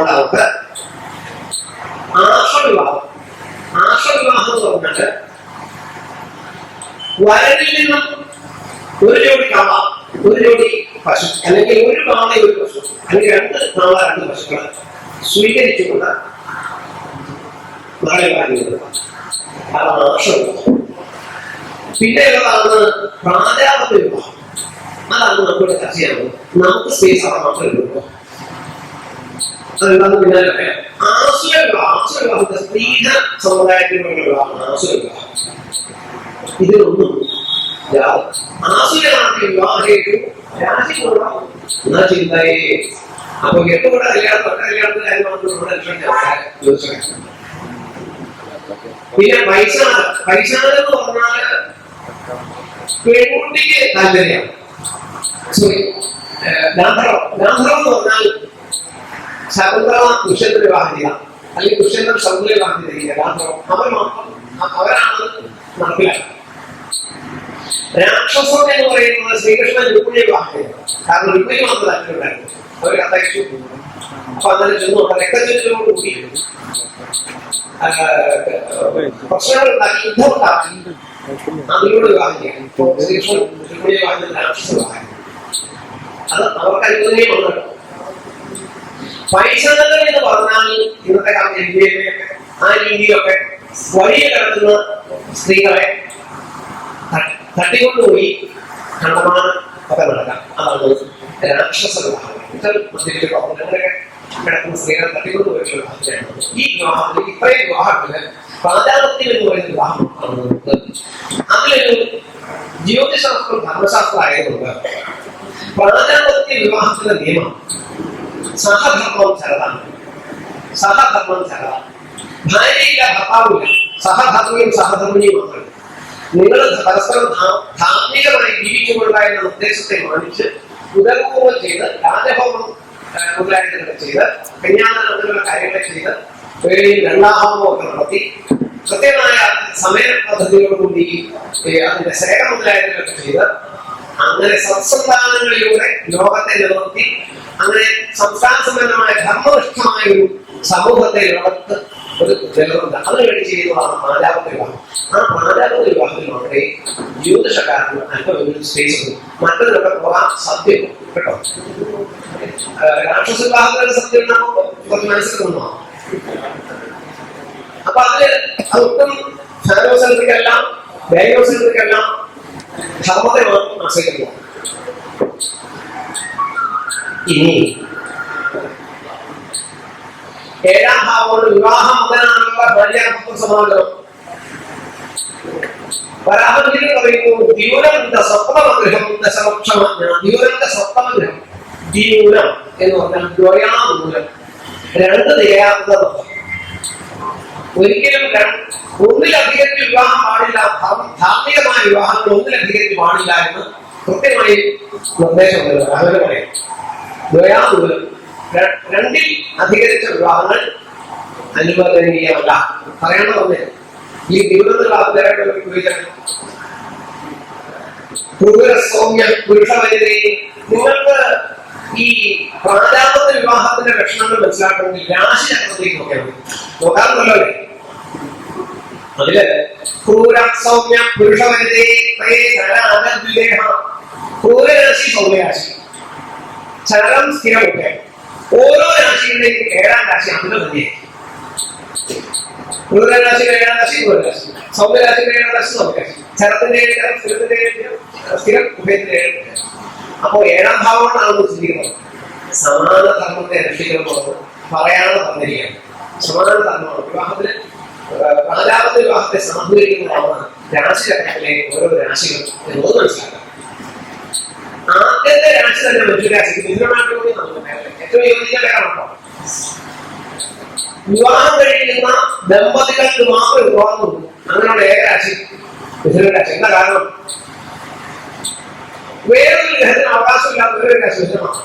ഉണ്ടാവുക ആശ്വവിവാഹം. ആശ്വവിവാഹം എന്ന് പറഞ്ഞാല് വരനിൽ നിന്നും ഒരു ജോഡി കാള, ഒരു ജോഡി പശു, അല്ലെങ്കിൽ ഒരു കാള ഒരു പശു, അല്ലെങ്കിൽ 2 കാള 2 പശുക്കളെ സ്വീകരിച്ചുകൊണ്ട് മകളെ പറയുന്നത് അതാണ് ആശ്വവിവാഹം. പിന്നെ ഉള്ളതാണ് പ്രാജാപത്യ വിവാഹം. അതാണ് നമ്മുടെ ചർച്ച ചെയ്യുന്നത്. നമുക്ക് സ്പേസ് അവിടെ മാത്രമേ ഉള്ളൂ. അതെന്താന്ന് പിന്നാലെ പറയാം. ആസുര വിവാഹം സ്ത്രീധ സമുദായത്തിലുള്ള ആസുര വിവാഹം. ഇതിലൊന്നും ആസുരമാക്കി വിവാഹേറ്റു രാജ്യമുള്ള എന്ന ചിന്തയെ. അപ്പൊ എട്ടുകൂടെ കല്യാണത്തിന് കാര്യമാണെന്ന് നമ്മുടെ ചോദിച്ചു. പിന്നെ പൈശാചം എന്ന് പറഞ്ഞാല് പെൺകുട്ടിക്ക് താല്പര്യമാണ്. സോറി, ഗാന്ധർവം എന്ന് പറഞ്ഞാൽ ശകുന്തള ദുഷ്യന്തര വിവാഹം ചെയ്യാം, അല്ലെങ്കിൽ ദുഷ്യന്തൻ ശകുന്തള വിവാഹം ചെയ്തിരിക്കുക. ഗാന്ധർവം അവരാണ് നടപ്പിലാക്കുക. രാക്ഷസം എന്ന് പറയുന്നത് ശ്രീകൃഷ്ണൻ രുക്മിണിയെ വിവാഹം ചെയ്തത്. കാരണം രുക്മിണി മാത്രം താല്പര്യമുണ്ടായിരുന്നു. അവർ കഥയച്ചു. അപ്പൊ അങ്ങനെ ചെന്നു രക്തചൊരിച്ചിലോടുകൂടി പ്രശ്നങ്ങൾ ഉണ്ടാക്കി, യുദ്ധം ഉണ്ടാക്കി. അതിലൂടെ വിവാഹം ചെയ്യാം. ശ്രീകൃഷ്ണൻ രുക്മിണിയെ വിവാഹം ചെയ്ത രാക്ഷസ വിവാഹം അത് അവർക്ക് അനുവദനീയം വന്നു. പൈശാചകം എന്ന് പറഞ്ഞാൽ ഇന്നത്തെ കാലത്ത് ഇന്ത്യയിലെ ആ രീതിയിലൊക്കെ വഴിയെ കിടക്കുന്ന സ്ത്രീകളെ തട്ടിക്കൊണ്ടുപോയി കണ്ടമാനം ഒക്കെ നടക്കാം. അതാണ് രാക്ഷസ വിവാഹം. അങ്ങനെയൊക്കെ കിടക്കുന്ന സ്ത്രീകളെ തട്ടിക്കൊണ്ടുപോയിട്ടുള്ള വിവാഹത്തിനാണ് ഈ വിവാഹത്തിൽ. ഇത്രയും വിവാഹത്തിന് പ്രാജാപത്യം എന്ന് പറയുന്ന വിവാഹമാണ്. അതിലൊരു ജ്യോതിശാസ്ത്രം ധർമ്മശാസ്ത്രം ആയതുകൊണ്ട് പ്രാജാപത്യ വിവാഹത്തിന്റെ നിയമം സഹധർമ്മം ചെറുതാണ്. ഭാര്യയില്ല, ഭർത്താവില്ല, സഹധർമ്മിയും സഹധർമ്മിനിയും മാത്രമേ. നിങ്ങൾ പരസ്പരം ധാർമ്മികമായി ജീവിച്ചുകൊണ്ടായിരുന്ന നിർദ്ദേശത്തെ മാനിച്ച് ഉദരപൂർവ്വം ചെയ്ത് രാജഭവനം മുതലായതൊക്കെ ചെയ്ത് കന്യാദാനത്തിലുള്ള കാര്യങ്ങളെ ചെയ്ത് ഗംഗാഹോമം ഒക്കെ നടത്തി കൃത്യമായ സമയ പദ്ധതികളോടുകൂടി അതിന്റെ സേവനം മുതലായതൊക്കെ ചെയ്ത് അങ്ങനെ സത്സന്താനങ്ങളിലൂടെ ലോകത്തെ നിലനിർത്തി അങ്ങനെ സംസ്ഥാന സംബന്ധമായ ധർമ്മനിഷ്ഠമായ ഒരു സമൂഹത്തെ ലോകത്ത് ഒരു നിലനിർത്തുക. അതിനുവേണ്ടി ചെയ്യുന്നതാണ് പ്രാജാപത്യ വിവാഹം. ആ പ്രാജാപത്യ വിവാഹത്തിൽ മാത്രമേ ജ്യോതിഷക്കാരന് അല്പം സ്പേസ് ഉണ്ട്. മറ്റതിനൊക്കെ പോകാൻ സാധ്യത കേട്ടോ. രാക്ഷസ വിവാഹത്തിനൊക്കെ സത്യം ഉണ്ടാകുമ്പോൾ കുറച്ച് മനസ്സിൽ തോന്നുന്നു. അപ്പൊ അതൊട്ടും ഫാനോസെൻട്രിക് അല്ല, ബയോസെൻട്രിക് അല്ല, ധർമ്മത്തെ മാത്രം ആശ്രയിക്കുന്നു. ഇനി ഏഴാം ഭാവത്തോട് വിവാഹം മുതലാണുള്ള ഭാര്യാഭർത്തൃ സമാഗമം. വരാഹഗീത പറയുന്നു ദ്യൂരന്ത സപ്തമഗ്രഹം ദശലക്ഷമജ്ഞ. ദ്യൂരന്ത സപ്തമഗ്രഹം, ദ്യൂരം എന്ന് പറഞ്ഞാൽ ദ്വയാദൂരം, രണ്ട് തികയാത്തത്. ഒരിക്കലും ഒന്നിലധികത്തിൽ വിവാഹം പാടില്ല, ധാർമ്മികമായ വിവാഹങ്ങൾ ഒന്നിലധികത്തിൽ പാടില്ല എന്ന് കൃത്യമായി നിർദ്ദേശം നൽകുക. അങ്ങനെ പറയും ദ്വയാദൂരം, രണ്ടിൽ അധികരിച്ച വിവാഹങ്ങൾ അനുവദനീയമല്ല. പറയണ പറഞ്ഞേ ഈ ദൂരത്തിലുള്ള ആൾക്കാരായിട്ട് ഉപയോഗിക്കണം. സൗമ്യ പുരുഷവനിതയെ നിങ്ങൾക്ക് ഈ പ്രാജാപത്യ വിവാഹത്തിന്റെ ലക്ഷണങ്ങൾ മനസ്സിലാക്കണമെങ്കിൽ രാശി ചക്രത്തിലേക്ക് നോക്കിയാൽ നോക്കാറുണ്ടല്ലോ. അതില് ക്രൂരസൗമ്യ പുരുഷവനിതയെ ക്രൂരരാശി സൗമ്യരാശി ചരം സ്ഥിരമൊക്കെ. ഓരോ രാശിയുടെയും ഏഴാം രാശി അതിന് തന്നെയായിരിക്കും. ക്രൂരരാശിയുടെ ഏഴാം രാശി ക്രൂരരാശി, സൗമ്യരാശിയുടെ ഏഴാം രാശി സൗമ്യരാശി, ചരത്തിന്റെ ഏഴ്, സ്ഥിരത്തിന്റെ സ്ഥിരം, ഉഭയത്തിന്റെ ഏഴ്. അപ്പോ ഏഴാം ഭാവങ്ങളാണെന്ന് ചിന്തിക്കുന്നത്. സമാന ധർമ്മത്തെ രക്ഷിക്കണമെന്ന് പറയാതെ പറഞ്ഞിരിക്കുകയാണ്. സമാന ധർമ്മമാണ് വിവാഹത്തിന്. പ്രാജാപത്യ വിവാഹത്തെ സാധൂകരിക്കുന്നതാണ് രാശിചക്രത്തിലെ ഓരോ രാശികൾ എന്നത് മനസ്സിലാക്കാം. ആദ്യത്തെ രാശി തന്നെ മനുഷ്യരാശിക്ക് മിഥുനമായിട്ട് കൂടി നമുക്ക് ഏറ്റവും യോജിച്ച പേരാണോ. വിവാഹം കഴിക്കുന്ന ദമ്പതികൾക്ക് മാത്രമേ വിവാഹമുള്ളൂ. അങ്ങനെയുള്ള ഏകരാശി മിഥുനരാശി. എന്താ കാരണം? വേറൊരു ഗ്രഹത്തിന് അവകാശമില്ലാത്ത ഒരു രാശി മിഥുനമാണ്.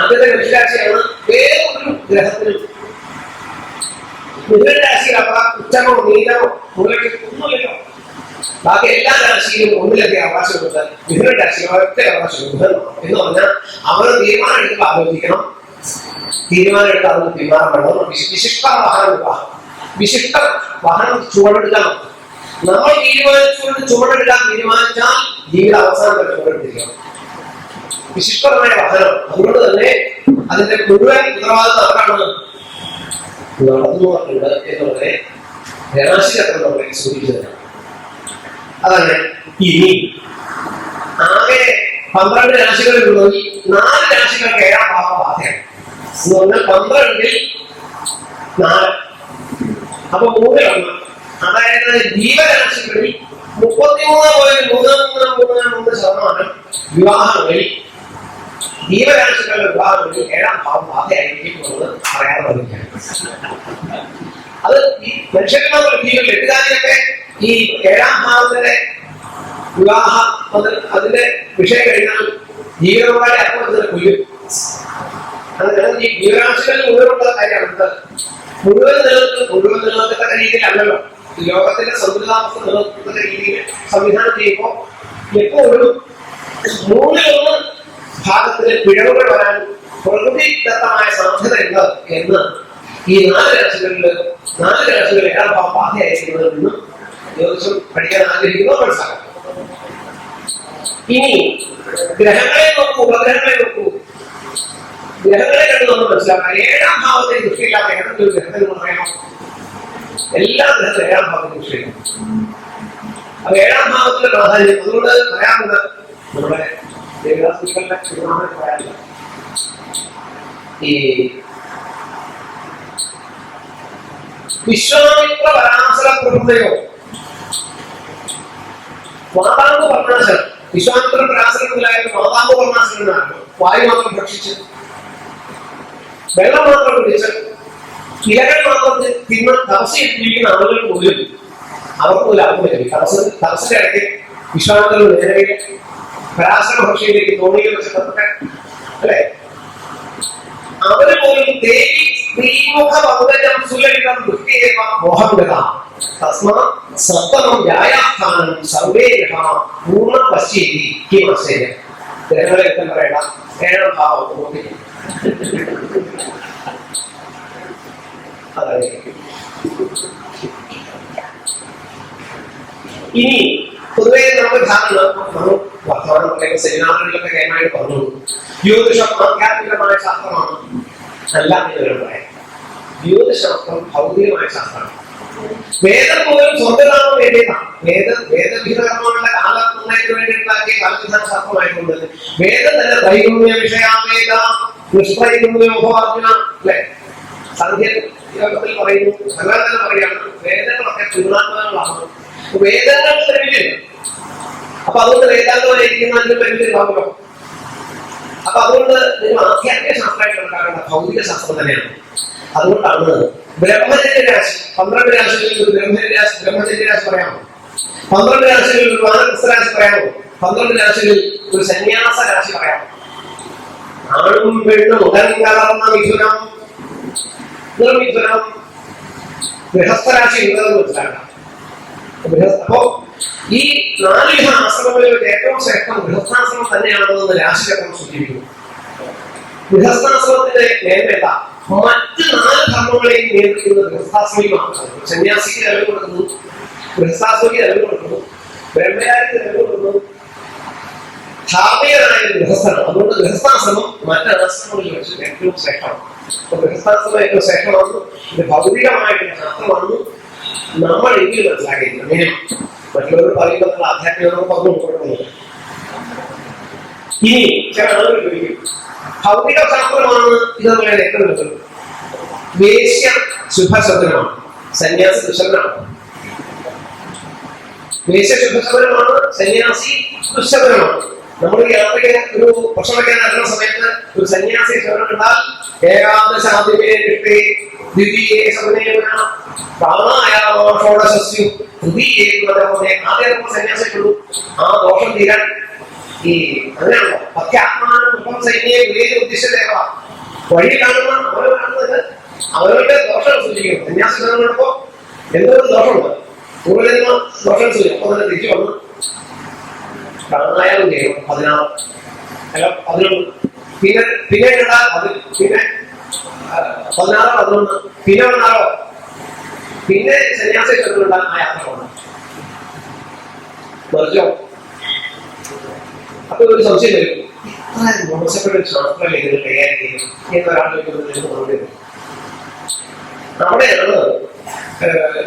ആദ്യത്തെ മനുഷ്യരാശിയാണ്. വേറൊരു ഗ്രഹത്തിനും മിഥുനരാശിയിൽ ഉച്ചമോ നീലമോ മുകളിൽ ഒന്നുമില്ലല്ലോ. ബാക്കി എല്ലാ രാശിയിലും ഒന്നിലധികം അവകാശമുണ്ട്. മിഥുനരാശി ഒറ്റ അവകാശമുണ്ട് എന്ന് പറഞ്ഞാൽ അവർ തീരുമാനം എടുത്ത് ആലോചിക്കണം. തീരുമാനം എടുത്ത് അതിന് തീരുമാനം വേണം. വിശിഷ്ട വാഹന വിവാഹം, വിശിഷ്ട വാഹനം ചുവടെടുക്കാൻ. നമ്മൾ തീരുമാനിച്ചുകൊണ്ട് ചുവടെടുക്കാൻ തീരുമാനിച്ചാൽ ജീവിത അവസാനം വരെ ചുവടെടുത്തിരിക്കണം. വിശിഷ്ടമായ വാഹനം. അതുകൊണ്ട് തന്നെ അതിന്റെ മുഴുവൻ ഉത്തരവാദിത്വം ആർക്കാണ്? നടത്തുന്നുണ്ട് എന്നുള്ളത് രാശിചക്രം നമ്മളെ സൂചിപ്പിച്ചതാണ്. അതാണ്. ഇനി ആകെ 12 രാശികളിലുള്ളത് 4 രാശികൾക്ക് ഏഴാം ഭാവം ബാധയാണ്. എന്ന് പറഞ്ഞാൽ 12-ൽ 4. അപ്പൊ 3-1. അതായത് ജീവരാശികളിൽ 33.333% വിവാഹങ്ങളിൽ ജീവരാശികളുടെ വിവാഹങ്ങളിൽ 7-ാം ഭാവം ബാധയായിരിക്കും എന്ന് പറയാതെ വരികയാണ്. അത് ഈ നക്ഷത്രങ്ങൾ ജീവിതം എട്ടുകാലിലൊക്കെ ഈ 7-ാം ഭാവത്തിന്റെ വിവാഹ അതിന്റെ വിഷയം കഴിഞ്ഞാൽ ജീവിതങ്ങളെ അപ്പുറത്തിന് കൊല്ലും. അങ്ങനെ ഈ ജീവരാശികളിൽ മുഴുവനുള്ള കാര്യമാണ്. മുഴുവൻ നിലനിൽക്കത്തക്ക രീതിയിലല്ലല്ലോ ലോകത്തിന്റെ സന്തുലിതാവസ്ഥ നിലനിൽക്കുന്ന രീതിയിൽ സംവിധാനം ചെയ്യുമ്പോൾ എപ്പോഴും 3-1 ഭാഗത്തിന് പിഴവുകൾ വരാൻ പ്രകൃതിദത്തമായ സാധ്യതയുണ്ട് എന്ന് ഈ 4 രാശികളിൽ 7-ാം ഭാവം ബാധയായിരിക്കുന്നതിൽ നിന്നും ജ്യോതിഷം പഠിക്കാൻ ആഗ്രഹിക്കുന്നവർ മനസ്സിലാക്കാം. ഇനി ഗ്രഹങ്ങളെ നോക്കൂ, ഉപഗ്രഹങ്ങളെ നോക്കൂ. ഗ്രഹങ്ങളെ കണ്ട് നമ്മൾ മനസ്സിലാക്കാം. 7-ാം ഭാവത്തിൽ ദൃഷ്ടിയില്ലാത്ത ഏതെങ്കിലും ഒരു ഗ്രഹത്തിന് പറയാമോ? എല്ലാ ഗ്രഹത്തിലും 7-ാം ഭാവത്തിൽ ദൃഷ്ടിയില്ല. അപ്പൊ 7-ാം ഭാവത്തിന്റെ പ്രാധാന്യം അതുകൊണ്ട് പറയാറുണ്ട്. നമ്മുടെ ദേവദാസികളുടെ ചുരുക്കമായി പറയാറില്ല. ഈ വിശ്വാമിത്ര പരാശര പ്രഭുതയോ മാതാവ് പർണാശരം. വിശ്വാമിത്ര പരാശരത്തിലായത് മാതാവ് പർണാശരനാണ്. വായു മാത്രം ഭക്ഷിച്ച് വെള്ളം മാത്രം കുടിച്ച് ഇലകൾ മാത്രം തിന്ന തപസ്സിരിക്കുന്ന ആളുകൾ പോലും അവർക്ക് പോലും ആർക്കും പറ്റും. തപസ്സിന്റെ ഇടയ്ക്ക് വിശ്വാമിത്ര നേരെ പരാശര ഭക്ഷിയിലേക്ക് തോണിയിൽ വെച്ചിട്ടൊക്കെ അല്ലെ അവര് പോലും ദേവി ശ്രീമുഖ പൗരജം സുലളിതം ദുഃഖേവ മോഹംഗത തസ്മാ സപ്തമം യായാസ്ഥാനം സർവേ ഗ്രഹ പൂർണ്ണ പശ്യേതി കിമശ്ചര്യ. ഗ്രഹങ്ങളെ എത്താൻ പറയണ്ട 7-ാം ഭാവം നോക്കി. അതായിരിക്കും. ഇനി പൊതുവെ നമുക്ക് ധാരണ നമ്മൾ വർത്തമാനം പറയുന്ന സെമിനാറുകളിലൊക്കെ കാര്യമായിട്ട് പറഞ്ഞു ജ്യോതിഷം ആധ്യാത്മികമായ ശാസ്ത്രമാണ് അല്ല എന്നൊരു പറയാം. ജ്യോതിശാസ്ത്രം ഭൗതികമായ ശാസ്ത്രമാണ്. വേദം പോലും സ്വർഗനാമം വേണ്ടിയതാണ്. വേദവിഹിതകർമ്മങ്ങളുടെ കാലനിർണ്ണയത്തിന് വേണ്ടിയിട്ടുണ്ടാക്കിയ കാലവിധാന ശാസ്ത്രമായിക്കൊണ്ട് വേദം തന്നെ ത്രൈഗുണ്യ വിഷയാവേദ നിഷ്പ്രൈഗുണ്യോഭവാർജുന അല്ലെ സംഖ്യ യോഗത്തിൽ പറയുന്നു. അങ്ങനെ തന്നെ പറയാണ് വേദങ്ങളൊക്കെ പൂർണ്ണാത്മകങ്ങളാണ്. വേദങ്ങൾ പരിമിതിയില്ല. അപ്പൊ അതുകൊണ്ട് വേദാന്തമായിരിക്കുന്ന അതിന് പരിമിതിയിലാവുമല്ലോ. അപ്പൊ അതുകൊണ്ട് നിങ്ങൾ ആധ്യാത്മിക ശാസ്ത്രമായിട്ട് കണക്കാക്കേണ്ട ഭൗതിക ശാസ്ത്രം തന്നെയാണ്. അതുകൊണ്ടാണ് ബ്രഹ്മചര്യ രാശി 12 രാശികളിൽ ഒരു ബ്രഹ്മചര്യ രാശി പറയാമോ? 12 രാശികളിൽ ഒരു വാനപ്രസ്ഥ രാശി പറയാമോ? 12 രാശികളിൽ ഒരു സന്യാസ രാശി പറയാമോ? ആണും പെണ്ണും ഉടൻ കലർന്ന മിഥുനം നിർമിഥുനം ഗൃഹസ്ഥരാശി ഉണ്ടെന്ന് മനസ്സിലാക്കാം. അപ്പോ ഈ 4 വിധ ആശ്രമങ്ങളിൽ ഏറ്റവും ശ്രേഷ്ഠം ഗൃഹസ്ഥാശ്രമം തന്നെയാണെന്ന് രാശിചക്രം സൂചിപ്പിക്കുന്നു. ഗൃഹസ്ഥാശ്രമത്തിന്റെ മേന്മേത മറ്റ് 4 ധർമ്മങ്ങളെയും നിയന്ത്രിക്കുന്നത് ഗൃഹസ്ഥാശ്രമി മാത്രമാണ്. സന്യാസിക്ക് നിലവിൽ കൊടുക്കുന്നു, ഗൃഹസ്ഥാശ്രമിക്ക് നിലവിൽ കൊടുക്കുന്നു, ബ്രഹ്മചാരിക്ക് നിലവിൽ കൊടുക്കുന്നു, ധാർമ്മികനായ ഗൃഹസ്ഥനാണ്. അതുകൊണ്ട് ഗൃഹസ്ഥാശ്രമം മറ്റ് ആശ്രമങ്ങളിൽ വെച്ച് ഏറ്റവും ശ്രേഷ്ഠമാണ്. അപ്പൊ ഗൃഹസ്ഥാശ്രമം ഏറ്റവും ശ്രേഷ്ഠമാണെന്ന് ഇത് ഭൗതികമായിട്ടുള്ള ശാസ്ത്രമാണെന്ന് നമ്മൾ എങ്കിലും മനസ്സിലാക്കിയിട്ടുണ്ട്. മിനിമം മറ്റുള്ളവർ പറയുമ്പോൾ നമ്മൾ ആധ്യാത്മികം പറഞ്ഞു കൊടുക്കുന്നില്ല. ഇനി ചില ആളുകൾ ചോദിക്കും ഭൗതിക ശാസ്ത്രമാണ് ഇതെന്ന് പറയാൻ എത്ര നിൽക്കുന്നത്? വേശ്യ ശുഭശബ്ദമാണ്, സന്യാസി ദുശബ്ദമാണ്. വേശ്യ ശുഭശബ്ദമാണ്, സന്യാസി ദുശബ്ദമാണ്. നമ്മൾ യാത്രയ്ക്ക് ഒരു ഭക്ഷണം വയ്ക്കാൻ നടക്കുന്ന സമയത്ത് ഒരു സന്യാസി ശബ്ദം കണ്ടാൽ ഏകാദശാദിമേ ദൃഷ്ടേ ദ്വിതീയേ സമനേന പ്രാണായാമോഷോഡശസ്യു തൃതീയേ ആദ്യം സന്യാസിക്കുള്ളൂ. ആ ദോഷം തീരാൻ ഈ അങ്ങനെയാണല്ലോ പത്യാത്മാനം സൈന്യെ ഉദ്ദേശിച്ചതേവ വഴി കാണുന്ന അവർ കാണുന്നത് അവരുടെ ദോഷം സൂചിക്കും. സന്യാസി കാണുമ്പോ എന്തൊരു ദോഷമുണ്ട്, പൂർവ്വജന്മ ദോഷം സൂചിക്കും. അപ്പൊ തന്നെ തിരിച്ചു വന്ന് പ്രാണായാമം ചെയ്യണം 16 അല്ല 11 പിന്നെ കണ്ടാൽ പിന്നെ 16 11 പിന്നെ 16 പിന്നെ സന്യാസി ചെറുണ്ടാൽ ആ യാത്ര പോകണം മറിച്ചോ. അപ്പൊ ഒരു സംശയം വരും, മോശപ്പെട്ട ശാസ്ത്രമല്ലേ ഇതിന് കൈകാര്യം ചെയ്യും എന്നൊരാളുടെ അവിടെയാണ്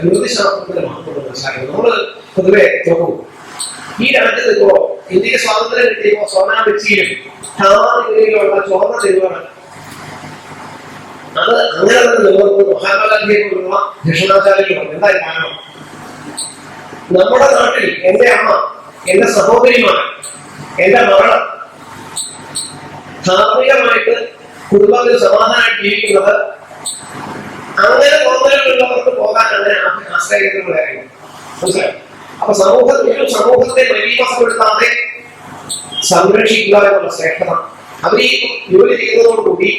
ജ്യോതിശാസ്ത്രത്തിന്റെ മഹത്വം മനസ്സിലാക്കുന്നത്. നമ്മള് പൊതുവെ നോക്കൂ, ഈ രാജ്യത്ത് ഇപ്പോ ഇന്ത്യക്ക് സ്വാതന്ത്ര്യം കിട്ടിയപ്പോ സ്വർണ്ണാഭിച്ചിയിലും ധാമാതിരിയിലുള്ള ചുവന്ന തെരുവാണ് അത് അങ്ങനെ തന്നെ നിലനിർത്തുന്ന മഹാത്മാഗാന്ധിയെ പോലുള്ള ഭീഷണാചാര്യങ്ങളുണ്ട്. എന്തായാലും കാരണം നമ്മുടെ നാട്ടിൽ എന്റെ അമ്മ, എന്റെ സഹോദരിമാർ, എന്റെ മകള് ധാർമ്മികമായിട്ട് കുടുംബത്തിൽ സമാധാനമായിട്ട് ജീവിക്കുന്നത് അങ്ങനെ തോന്നലുള്ളവർക്ക് പോകാൻ അങ്ങനെ ആശ്രയിക്കുന്ന കാര്യങ്ങൾ. മനസ്സിലായി? അപ്പൊ സമൂഹത്തെ മലീമസപ്പെടുത്താതെ സംരക്ഷിക്കുക എന്നുള്ള ശ്രേഷ്ഠത അവർ ഈ ജോലി ചെയ്യുന്നതോടുകൂടി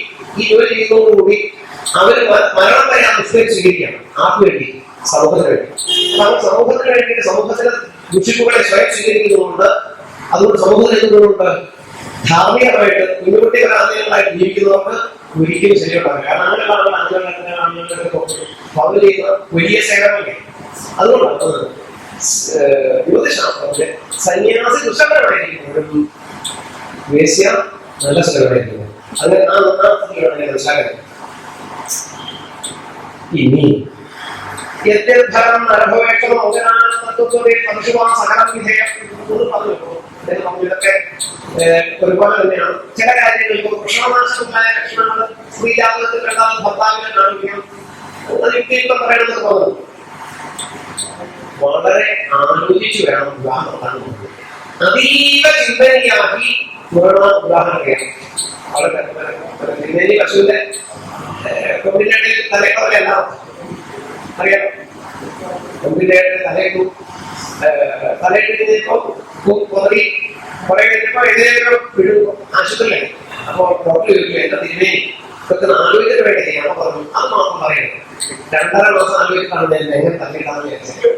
അവർ മരണം വരെ ആ പുസ്തകം സ്വീകരിക്കണം. ആർക്ക് വേണ്ടി? സമൂഹത്തിന് വേണ്ടി. അപ്പൊ സമൂഹത്തിന് വേണ്ടിയിട്ട് സമൂഹത്തിലെ ദുഷിപ്പുകളെ സ്വയം സ്വീകരിക്കുന്നതുകൊണ്ട് അതുകൊണ്ട് സമൂഹത്തിൽ എന്തുകൊണ്ട് ധാർമ്മികമായിട്ട് മുൻകൂട്ടി പരാധീനങ്ങളായിട്ട് ജീവിക്കുന്നവർക്ക് ഒരിക്കലും ശരിയുണ്ടാവില്ല. കാരണം അങ്ങനെയുള്ള അവർ ചെയ്യുന്ന വലിയ സേവനമല്ലേ. അതുകൊണ്ടാണ് ജ്യോതിശാസ്ത്രത്തിലെ സന്യാസി ദുഷ്ടകരമായിരിക്കും, വേശ്യ നല്ല സ്ഥലമായിരിക്കും. അങ്ങനെ ആ നന്നാർത്ഥത്തിലാണ് മനസ്സിലാക്കുന്നത്. ഇനി യദ്യദ്ധരം നരഭവേക്ഷണം ഔജനാനത്വത്തോടെ പശുവാ സകലം വിധേയം എന്ന് പറഞ്ഞു. ഇതൊക്കെ ഒരുപോലെ തന്നെയാണ്. ചില കാര്യങ്ങൾക്ക് വൃഷണനാശമുണ്ടായ ലക്ഷണങ്ങൾ സ്ത്രീജാതകത്തിൽ കണ്ടാൽ ഭർത്താവിനെ കാണിക്കണം, അത് യുക്തിയുക്തം പറയണമെന്ന് തോന്നുന്നു. വളരെ ആലോചിച്ചു വേണം വിവാഹം നടത്താൻ. അതീവ ചിന്തനീയാക്കി ഉദാഹരണമാണ്. വളരെ പശുവിന്റെ കൊമ്പിന്റെ തലക്കവരല്ല അറിയാം. കൊമ്പിന്റെ തലയിട്ടു തലയിട്ടിപ്പോ കുറെ കഴിഞ്ഞപ്പോ ഏതെങ്കിലും വിടും ആശുപത്രിയിലാണ്. അപ്പൊ ഡോക്ടർ ചോദിക്കും എന്താ തിരുമേനി ഇതൊക്കെ ആലോചിച്ചിട്ട് വേണ്ട ചെയ്യാൻ പറഞ്ഞു. അത് മാത്രം പറയണം. 2.5 മാസം ആലോചിച്ചിട്ടാണ് ഞാൻ എങ്ങനെ തല്ലിട്ടാന്ന് വിചാരിച്ചത്.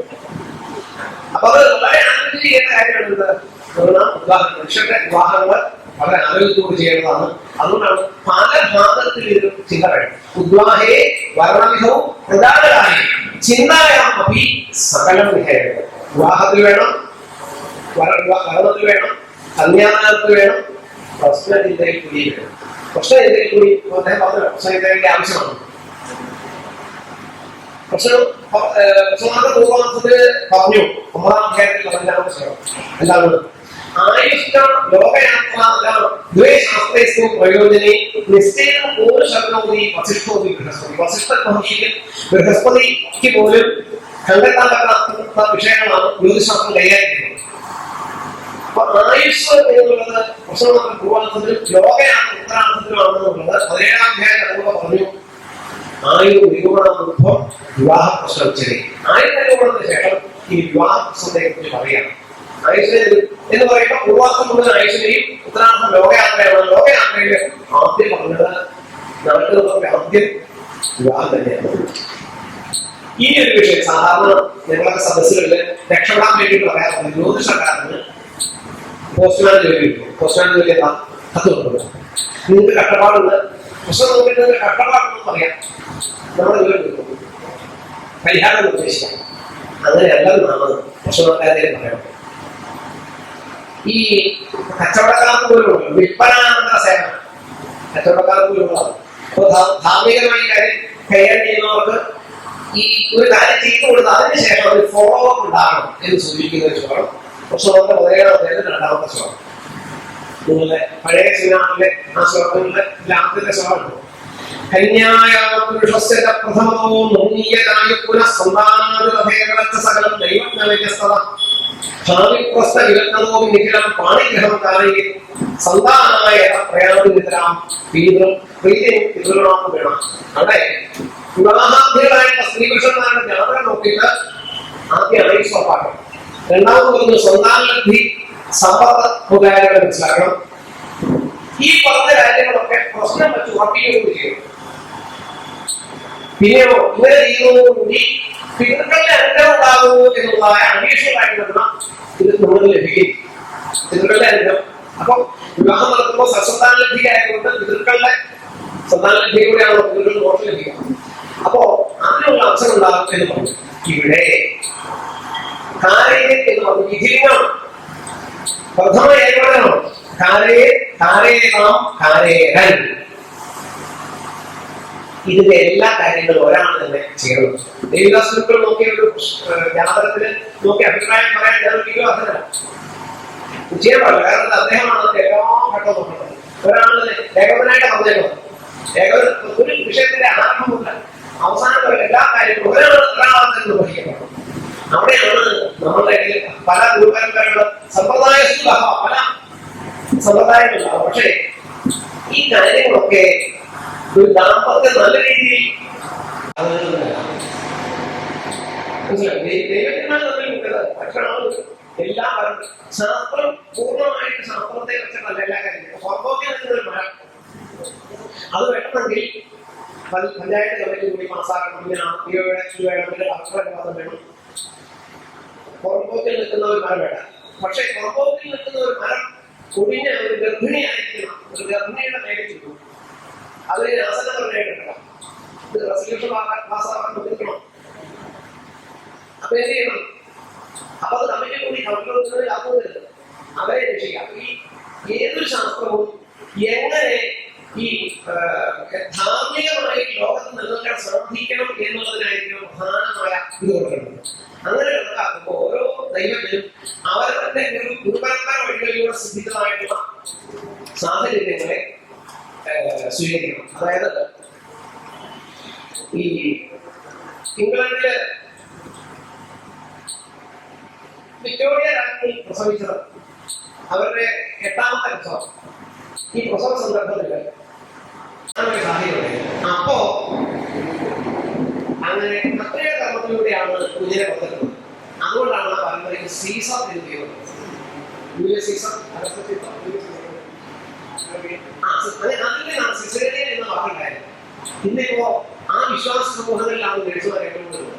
അപ്പൊ അത് വളരെ ആലോചിച്ച് ചെയ്യേണ്ട കാര്യമാണ്. മനുഷ്യരുടെ വിവാഹങ്ങൾ വളരെ ആലോചിച്ചുകൊണ്ട് ചെയ്യേണ്ടതാണ്. അതുകൊണ്ടാണ് പല ഭാഗത്തിൽ ഒരു ചിന്ത വേണം. ഉദ്വാഹേ വർണ്ണവിധവും പ്രധാനമായി ചിന്തായാം അഭി സകലം വിധേയം. വിവാഹത്തിൽ വേണം, വർണ്ണത്തിൽ വേണം, കന്യാദാനത്തിൽ വേണം, പ്രശ്നചിന്തയിൽ കൂടി വേണം. പ്രശ്നചിന്തയിൽ കൂടി അദ്ദേഹം പറഞ്ഞു പ്രശ്നചിന്തയുടെ ആവശ്യമാണ്. പ്രശ്നമാർഗ പൂർവാർത്ഥത്തിൽ പറഞ്ഞു 9-ാം അധ്യായത്തിൽ 15-ാമത്തെ ശ്ലോകം എന്താണ്? ആയുഷ്ക ലോകയാത്ര ദ്വേശാസ്ത്രേസ്തും പ്രയോജനെ നിശ്ചയം ഒരു ശബ്ദോതി വസിഷ്ഠോതി ബൃഹസ്പതി. വസിഷ്ഠ മഹർഷിക്ക് ബൃഹസ്പതിക്ക് പോലും കണ്ടെത്താൻ പറ്റാത്ത വിഷയങ്ങളാണ് ജ്യോതിശാസ്ത്രം കൈകാര്യം ചെയ്യുന്നത്. അപ്പൊ ആയുഷ് എന്നുള്ളത് പ്രശ്നമാർഗ പൂർവാർത്ഥത്തിൽ ലോകയാത്ര ഉത്തരാർത്ഥത്തിലാണെന്നുള്ളത് 17-ാം അധ്യായം അതുകൊണ്ട് പറഞ്ഞു. ആയുർ നിരൂപണാനുഭവം വിവാഹ പ്രശ്നം ശരി. ആയുർ നിരൂപണത്തിന് ശേഷം ഈ വിവാഹ പ്രശ്നത്തെ കുറിച്ച് പറയാം. ആയുഷിനെ എന്ന് പറയുമ്പോൾ പൂർവാർത്ഥം മുതൽ ആയുഷിനെയും ഉത്തരാർത്ഥം ലോകയാത്രയാണ്. ലോകയാത്രയിൽ ആദ്യം പറഞ്ഞത് നടക്കുന്നതൊക്കെ ആദ്യം വിവാഹം തന്നെയാണ്. ഈ ഒരു വിഷയം സാധാരണ ഞങ്ങളുടെ സദസ്സുകളിൽ രക്ഷപ്പെടാൻ വേണ്ടിയിട്ട് പറയാറുണ്ട്. ജ്യോതിഷക്കാരന് പോസ്റ്റ്മാൻ ജോലി കിട്ടും. പോസ്റ്റ്മാൻ ജോലി എന്താ? കത്ത് കൊണ്ടുപോകും. നിങ്ങൾക്ക് കഷ്ടപ്പാടുണ്ട്, പ്രശ്നം നോക്കിയിട്ട് കഷ്ടപ്പാടെന്ന് പറയാം, നമ്മുടെ ജോലി കിട്ടും, പരിഹാരം നിർദ്ദേശിക്കാം. അങ്ങനെയല്ല നാം പ്രശ്നക്കാരെ പറയണം. ഈ കച്ചവടക്കാർക്ക് പോലുള്ള വിൽപ്പനാനന്തര സേവനം കച്ചവടക്കാർക്ക് പോലുള്ളതാണ്. അപ്പൊ ധാർമ്മികമായി കാര്യം കൈകാര്യം ചെയ്യുന്നവർക്ക് ഈ ഒരു കാര്യം ചെയ്തു കൊടുത്ത് അതിനുശേഷം ഒരു ഫോളോ അപ്പ് ഉണ്ടാകണം എന്ന് സൂചിപ്പിക്കുന്ന ഒരു ശ്ലോകം. പ്രശ്നത്തിന്റെ 17-ാം അധ്യായത്തിൽ 2-ാമത്തെ ശ്ലോകം. നിങ്ങളുടെ പഴയ സിനിമയിലെ ആ ശ്ലോകങ്ങളിലെ ആദ്യത്തെ ശ്ലോകമുണ്ട്. കന്യായ പുരുഷസ്യ പ്രഥമോ മോഹീയതായ പുനഃ സന്താനാദിതഭേദ സകലം ദൈവജ്ഞ വ്യത്യസ്തത ഭാവിപ്രസ്ഥ വിലഗ്നതോ നിഖിലം പാണിഗ്രഹം കാലയെ സന്താനായ പ്രയാണിതരാം പിതൃഗണം വേണം. അവിടെ വിവാഹാർത്ഥികളായിട്ടുള്ള സ്ത്രീ പുരുഷന്മാരുടെ ജാതകം നോക്കിയിട്ട് ആദ്യം ആയുസ് ഉറപ്പാക്കണം. രണ്ടാമത് പറഞ്ഞു സന്താനലബ്ധി, സമ്പത്ത് മുതലായവരെ മനസ്സിലാക്കണം. ഈ പറഞ്ഞ കാര്യങ്ങളൊക്കെ പ്രശ്നം വെച്ച് ഉറപ്പിക്കുകയും ചെയ്യണം. പിന്നെയോ ഇങ്ങനെ ചെയ്യുന്നതോടുകൂടി പിതൃക്കളുടെ അനുഗ്രഹം ഉണ്ടാകുമോ എന്നുള്ളതായ അന്വേഷണമായിട്ടുള്ള ഇത് നമുക്ക് ലഭിക്കും. പിതൃക്കളുടെ അനുഗ്രഹം. അപ്പൊ വിവാഹം നടത്തുമ്പോൾ സസന്താനലബ്ധിയായതുകൊണ്ട് പിതൃക്കളുടെ സന്താനലബ്ധിയിലൂടെയാണല്ലോ പിതൃക്കളുടെ ദോഷം ലഭിക്കുക. അപ്പോ അതിനുള്ള അവസരം ഉണ്ടാകും എന്ന് പറഞ്ഞു. ഇവിടെ കാരയെ എന്ന് പറഞ്ഞു വിധിലിംഗമാണ്. പ്രഥമ ഏകവചനമാണ്. കാരയെ കാരേതാം കാരേരൻ. ഇതിന്റെ എല്ലാ കാര്യങ്ങളും ഒരാൾ തന്നെ ചെയ്യണം. ദേവിദാസുക്കൾ നോക്കിയ ഒരു ജാതകത്തിന് നോക്കി അഭിപ്രായം പറയാൻ ഞങ്ങൾക്കില്ലോ അതിനല്ല ചെയ്യാൻ പാടില്ല. കാരണം അദ്ദേഹമാണ് എല്ലാ ഘട്ടം നോക്കുന്നത്. ഒരാൾ തന്നെ ഏകവനായിട്ട് പറഞ്ഞേക്കണം. ഒരു വിഷയത്തിന്റെ ആരംഭമുണ്ട് അവസാനം വരെ എല്ലാ കാര്യങ്ങളും ഒരാളാണെന്ന് നിർവഹിക്കപ്പെടും. അവിടെയാണ് നമ്മളുടെ പല ഗുരുപരമ്പരകൾ സമ്പ്രദായ പല സമ്പ്രദായങ്ങളുണ്ടാവും. പക്ഷേ ഈ കാര്യങ്ങളൊക്കെ ഒരു ദാമ്പത്യം നല്ല രീതിയിൽ ദൈവത്തിനാണ് തമ്മിൽ മുട്ടത്. പക്ഷേ എല്ലാ ശാസ്ത്രം പൂർണ്ണമായിട്ട് ശാസ്ത്രത്തെ വെച്ചിട്ടല്ല എല്ലാ കാര്യങ്ങളും. സ്വർഗത്തിൽ നിന്നൊരു മരം അത് വെട്ടണമെങ്കിൽ പഞ്ചായത്ത് കമ്മിറ്റി കൂടി പാസ്സാക്കണം. വേണം അക്ഷരവാദം വേണം. പുറമ്പോക്കിൽ നിൽക്കുന്ന ഒരു മരം വേണ്ട. പക്ഷെ പുറമ്പോക്കിൽ നിൽക്കുന്ന ഒരു മരം കുടിഞ്ഞ ഒരു ഗർഭിണിയായിരിക്കണം. ഒരു ഗർഭിണിയുടെ മേലെ ചുറ്റും അതിന് ആസനപരമായിട്ടെടുക്കണം. ഇത് റെസല്യൂഷൻ പാസ്സാവാൻ നിൽക്കണം. അപ്പൊ എന്ത് ചെയ്യണം? അപ്പൊ അത് കമ്മിറ്റി കൂടി കളക്ടർ യാതൊരു അവരെ രക്ഷിക്കാം. ഈ ഏതൊരു ശാസ്ത്രവും എങ്ങനെ ഈ ധാർമ്മികമായി ലോകത്ത് നിലനിൽക്കാൻ സാധിക്കണം എന്നുള്ളതിനായിരിക്കും പ്രധാനമായ ഇത് കൊടുക്കുന്നത്. അങ്ങനെ കണക്കാക്കുമ്പോൾ ഓരോ ദൈവത്തിനും അവരുടെ ഗുരുപരമ്പര വഴികളിലൂടെ സിദ്ധിതമായിട്ടുള്ള സാഹചര്യങ്ങളെ സ്വീകരിക്കണം. അതായത് ഈ ഇംഗ്ലണ്ടില് വിക്ടോറിയ രാജ്ഞി പ്രസവിച്ചത് അവരുടെ 8ാമത്തെ പ്രസവം. ഈ പ്രസവ സന്ദർഭത്തില് അപ്പോ അങ്ങനെ പ്രത്യേക കർമ്മത്തിലൂടെയാണ് കുഞ്ഞിനെ പുറത്തെടുക്കുന്നത്. അതുകൊണ്ടാണ് ആ പരമ്പരയ്ക്ക് സീസർ എന്ന് ചെയ്യുന്നത്. ജൂലിയസ് സീസർ അതിലാണ് സിസേറിയൻ എന്ന വാക്കുണ്ടായത്. ഇന്നിപ്പോ ആ വിശ്വാസ സമൂഹങ്ങളിലാണ് നേഴ്സുമാർ ഏറ്റവും കൂടുതൽ.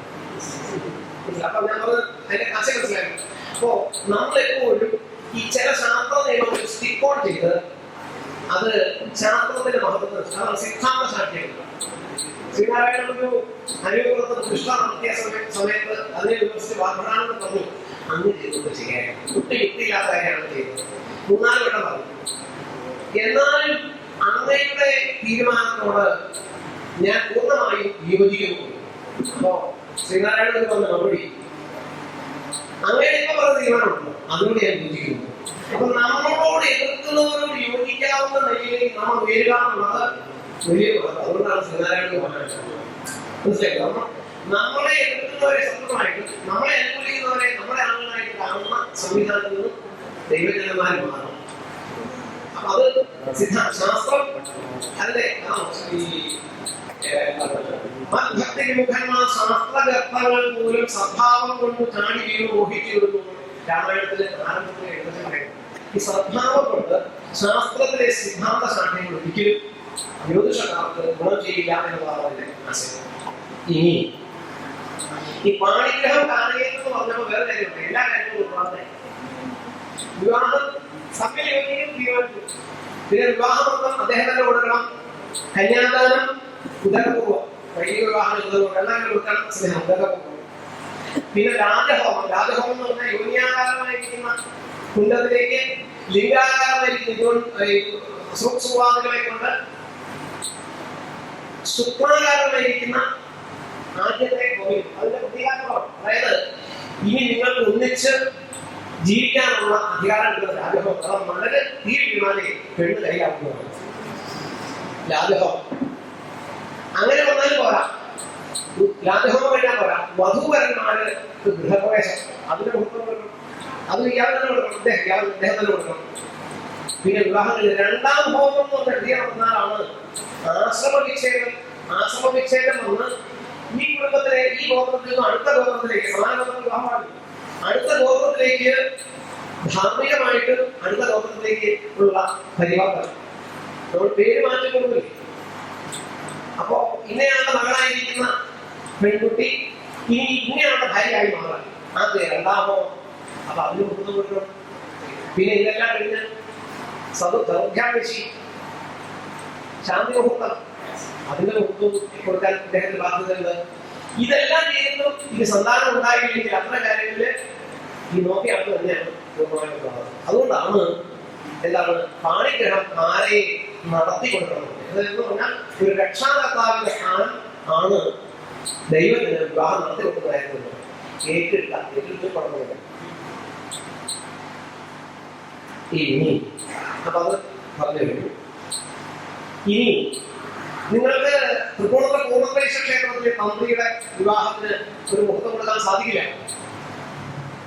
അപ്പൊ ഞാൻ അതിന്റെ കശ മനസ്സിലാക്കി. അപ്പോ നമ്മളെപ്പോഴും ഈ ചില ശാസ്ത്ര നിയമങ്ങൾ സ്റ്റിക്ക് ഓൺ ചെയ്ത് അത് ശാസ്ത്രത്തിന്റെ മഹത്വത്തിന് സിദ്ധാന്ത സാക്ഷിയാണ്. ശ്രീനാരായണ ഒരു അനുഭവത്തെ പ്രതിഷ്ഠ നടത്തിയ സമയത്ത് അതിനെ വിമർശിച്ച് വാഗ്ദാനം പറഞ്ഞു. അന്ന് ചെയ്തത് ശരിയായിരുന്നു. കുട്ടി യുക്തിയില്ലാത്ത കാര്യമാണ് ചെയ്തത്. 3-4 വട്ടം പറഞ്ഞു. എന്നാലും അങ്ങയുടെ തീരുമാനത്തോട് ഞാൻ പൂർണ്ണമായും വിയോജിക്കുന്നു. അപ്പോ ശ്രീനാരായണ വന്ന മറുപടി അങ്ങനെ ഇപ്പൊ പറഞ്ഞ തീരുമാനമുണ്ടോ അതിനോട് ഞാൻ യോജിക്കുന്നു. അപ്പൊ നമ്മളോട് എതിർക്കുന്നവരോട് യോജിക്കാവുന്ന നിലയിൽ നമ്മൾ ഉയരുക എന്നുള്ളത് വലിയ അതുകൊണ്ടാണ് ശ്രീനാരായണ മനസ്സിലാക്കുക. നമ്മളെ എതിർക്കുന്നവരെ ശത്രുവായിട്ട് നമ്മളെ അനുകൂലിക്കുന്നവരെ നമ്മളെ ആളുകളായിട്ട് കാണുന്ന സംവിധാനത്തിൽ നിന്ന് ദൈവജനന്മാർ മാറണം. അപ്പൊ അത് ശാസ്ത്രം അതിന്റെ ഈ ഭക്തിവിമുഖന്മാർ ശാസ്ത്രകർത്തങ്ങൾ പോലും സദ്ഭാവം കൊണ്ട് ചാടി വീണ് മോഹിച്ചു വിടുന്നു. രാമായണത്തിലെ ആരംഭത്തിലെ എഴുതുന്നത് ഈ സദ്ഭാവം കൊണ്ട് ശാസ്ത്രത്തിലെ സിദ്ധാന്ത സാക്ഷ്യങ്ങൾ ഒരിക്കലും ജ്യോതിഷക്കാർക്ക് ഗുണം ചെയ്യില്ല എന്നുള്ളതാണ് അതിന്റെ ആശയം. ഇനി ഈ പാണിഗ്രഹം കാലയെന്ന് പറഞ്ഞപ്പോൾ വേറെ കാര്യമുണ്ട്. എല്ലാ കാര്യങ്ങളും ഉൾപ്പെടുന്നത് വിവാഹം സഭ്യയോഗ്യം തീരുമാനിച്ചു. പിന്നെ വിവാഹബന്ധം അദ്ദേഹം തന്നെ കൊടുക്കണം. കന്യാദാനം ഉദരപൂർവ്വം, വൈദിക വിവാഹം വെള്ളം കൊടുക്കണം, സ്നേഹം ഉദരപൂർവ്വം. പിന്നെ രാജഹോമം എന്ന് പറഞ്ഞാൽ യോനിയാകാരമായിരിക്കുന്ന കുണ്ടത്തിലേക്ക് ലിംഗാകാരമായിരിക്കുന്ന സൂക്ഷ്മവാദികളെ കൊണ്ട് ശുക്ലാകാരമായിരിക്കുന്ന ആദ്യത്തെ ഹോമിയം അതിന്റെ പ്രതികാരമാണ്. അതായത് ഇനി നിങ്ങൾക്ക് ഒന്നിച്ച് ജീവിക്കാനുള്ള അധികാരം കിട്ടുന്ന രാജഹോമം. അത് മണല് തീ വിമാനെ പെണ്ണ് കൈയാക്കുന്നതാണ് രാജഹോമം. അങ്ങനെ വന്നാലും പോരാ, രാജഹോമം കഴിഞ്ഞാൽ പോരാ, വധൂവരന്മാര് ഗൃഹപ്രവേശം അതിന് കൊടുക്കണം. അത് ഇയാൾ തന്നെ കൊടുക്കണം, അദ്ദേഹം തന്നെ കൊടുക്കണം. പിന്നെ വിവാഹം കഴിഞ്ഞ 2ാം ഹോമം എന്ന് പറഞ്ഞ ക്രിയ നടന്നാലാണ് ആശ്രമവിച്ഛേദം. ആശ്രമവിച്ഛേദം വന്ന് ഈ കുടുംബത്തിലെ ഈ ഗോത്രത്തിൽ നിന്ന് അടുത്ത ഗോത്രത്തിലേക്ക് സമാനഗോത്ര വിവാഹമാണ്. അടുത്ത ഗോത്രത്തിലേക്ക് ധാർമ്മികമായിട്ട് അടുത്ത ഗോത്രത്തിലേക്ക് ഉള്ള പരിവർത്തനം. നമ്മൾ പേര് മാറ്റി കൊടുക്കില്ലേ? അപ്പോ ഇന്നയാളുടെ മകളായിരിക്കുന്ന പെൺകുട്ടി ഇനി ഇന്നയാളുടെ ഭാര്യയായി മാറാൻ അത് 2ാമോ. അപ്പൊ അതിന് മുഖത്ത് കൊടുക്കണം. പിന്നെ ഇതെല്ലാം കഴിഞ്ഞ് സൗഖ്യാവിശി ശാന്തി മുഹൂർത്തം അതിന്റെ മുഹൂർത്തം കൊടുക്കാൻ അദ്ദേഹത്തിന് ബാധ്യതയുണ്ട്. ഇതെല്ലാം ചെയ്യുന്നു. ഇത് സന്താനം ഉണ്ടായില്ലെങ്കിൽ അത്ര കാര്യങ്ങളില് ഈ നോക്കിയ ആൾക്ക് തന്നെയാണ് പൂർണ്ണമായിട്ടുള്ളത്. അതുകൊണ്ടാണ് എന്താണ് പാണിഗ്രഹം ആരെ നടത്തി കൊടുക്കുന്നത് എന്ന് പറഞ്ഞാൽ ഒരു രക്ഷാകർത്താവിന്റെ സ്ഥാനം ആണ് ദൈവത്തിന് വിവാഹം നടത്തി കൊടുക്കുന്നതായിരുന്നു. ഏറ്റിട്ട് പഠനമില്ല. ഇനി അപ്പൊ അത് പറഞ്ഞു കഴിഞ്ഞു. ഇനി നിങ്ങൾക്ക് തൃപ്പൂണിത്തുറ പൂർണ്ണത്രയീശ്വര ക്ഷേത്രത്തിലെ തന്ത്രിയുടെ വിവാഹത്തിന് ഒരു മുഹൂർത്തം കൊടുക്കാൻ സാധിക്കില്ല.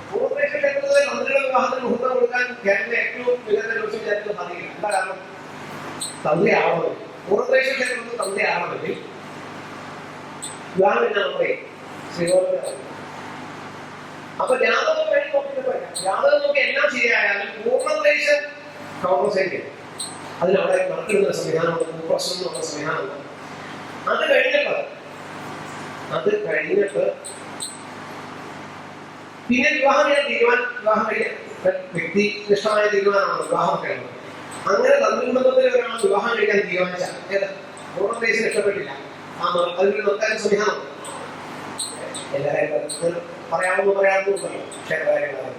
പൂർണ്ണത്രയീശ്വര ക്ഷേത്രത്തിലെ തന്ത്രിയുടെ വിവാഹത്തിന് മുഹൂർത്തം കൊടുക്കാൻ കേരളത്തിലെ ഏറ്റവും മികച്ച ദിവസം വിചാരിക്കാൻ സാധിക്കില്ല. എന്താ കാരണം? തന്ത്രി ആവണമെങ്കിൽ, പൂർണ്ണത്രയീശ്വര ക്ഷേത്രത്തിൽ തന്ത്രി ആവണമെങ്കിൽ വിവാഹം എന്നാ പറയും ശ്രീകോവിൽ. അപ്പൊ ജാതകം വഴി നോക്കിയിട്ട് പറയാം. ജാതകം നോക്കി എല്ലാം ശരിയായാലും പൂർണ്ണത്രയീശ്വര കോൺഗ്രസ് ചെയ്യും. അതിനവിടെ നടക്കുന്ന സംവിധാനമുണ്ട്, ഭൂപ്രശ്നം എന്നുള്ള സംവിധാനമുണ്ട്. അത് കഴിഞ്ഞിട്ട് പിന്നെ വിവാഹം കഴിഞ്ഞ വ്യക്തിനിഷ്ഠമായ തീരുമാനമാണ് വിവാഹം കഴിയുന്നത്. അങ്ങനെ തന്ത്രികുടുംബത്തിൽ ഒരാൾ വിവാഹം കഴിക്കാൻ തീരുമാനിച്ചാൽ പൂർണ്ണദേശം ഇഷ്ടപ്പെട്ടില്ല, അതിനൊരു നിർത്താൻ സംവിധാനമുണ്ട്. എല്ലാവരും പറയാവുന്നല്ലോ ക്ഷേത്രകാര്യങ്ങളാണ്.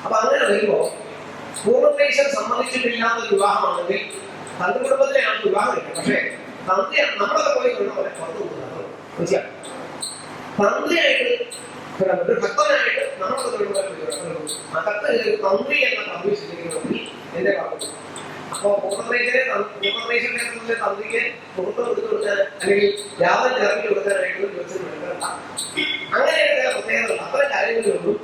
അപ്പൊ അങ്ങനെ വരുമ്പോ പൂർണ്ണദേശം സമ്മതിച്ചിട്ടില്ലാത്ത വിവാഹമാണെങ്കിൽ തന്ത്രികുടുംബത്തിലെയാണ് വിവാഹം കഴിക്കുന്നത്. പക്ഷേ തന്ത്രി നമ്മളൊക്കെ പോയി കൊണ്ടുപോലെ പുറത്തു പോകുന്നത് മനസ്സിലാക്കും. തന്ത്രിയായിട്ട് ഒരു ഭക്തനായിട്ട് നമ്മളൊക്കെ ആ ഭക്തൻ തന്ത്രി എന്ന തന്ത്രി ചിന്തിക്കണമെങ്കിൽ എന്റെ പറഞ്ഞു. അപ്പോ പൂർണ്ണദേശത്തിലെ തന്ത്രിക്ക് മുഹൂർത്തം എടുത്തു കൊടുക്കാൻ അല്ലെങ്കിൽ ജാതകം ചേർത്തി കൊടുക്കാനായിട്ട് ദിവസം എടുക്കണ്ട. അങ്ങനെയുള്ള ചില പ്രത്യേകതകൾ അത്തരം കാര്യങ്ങളിലൊന്നും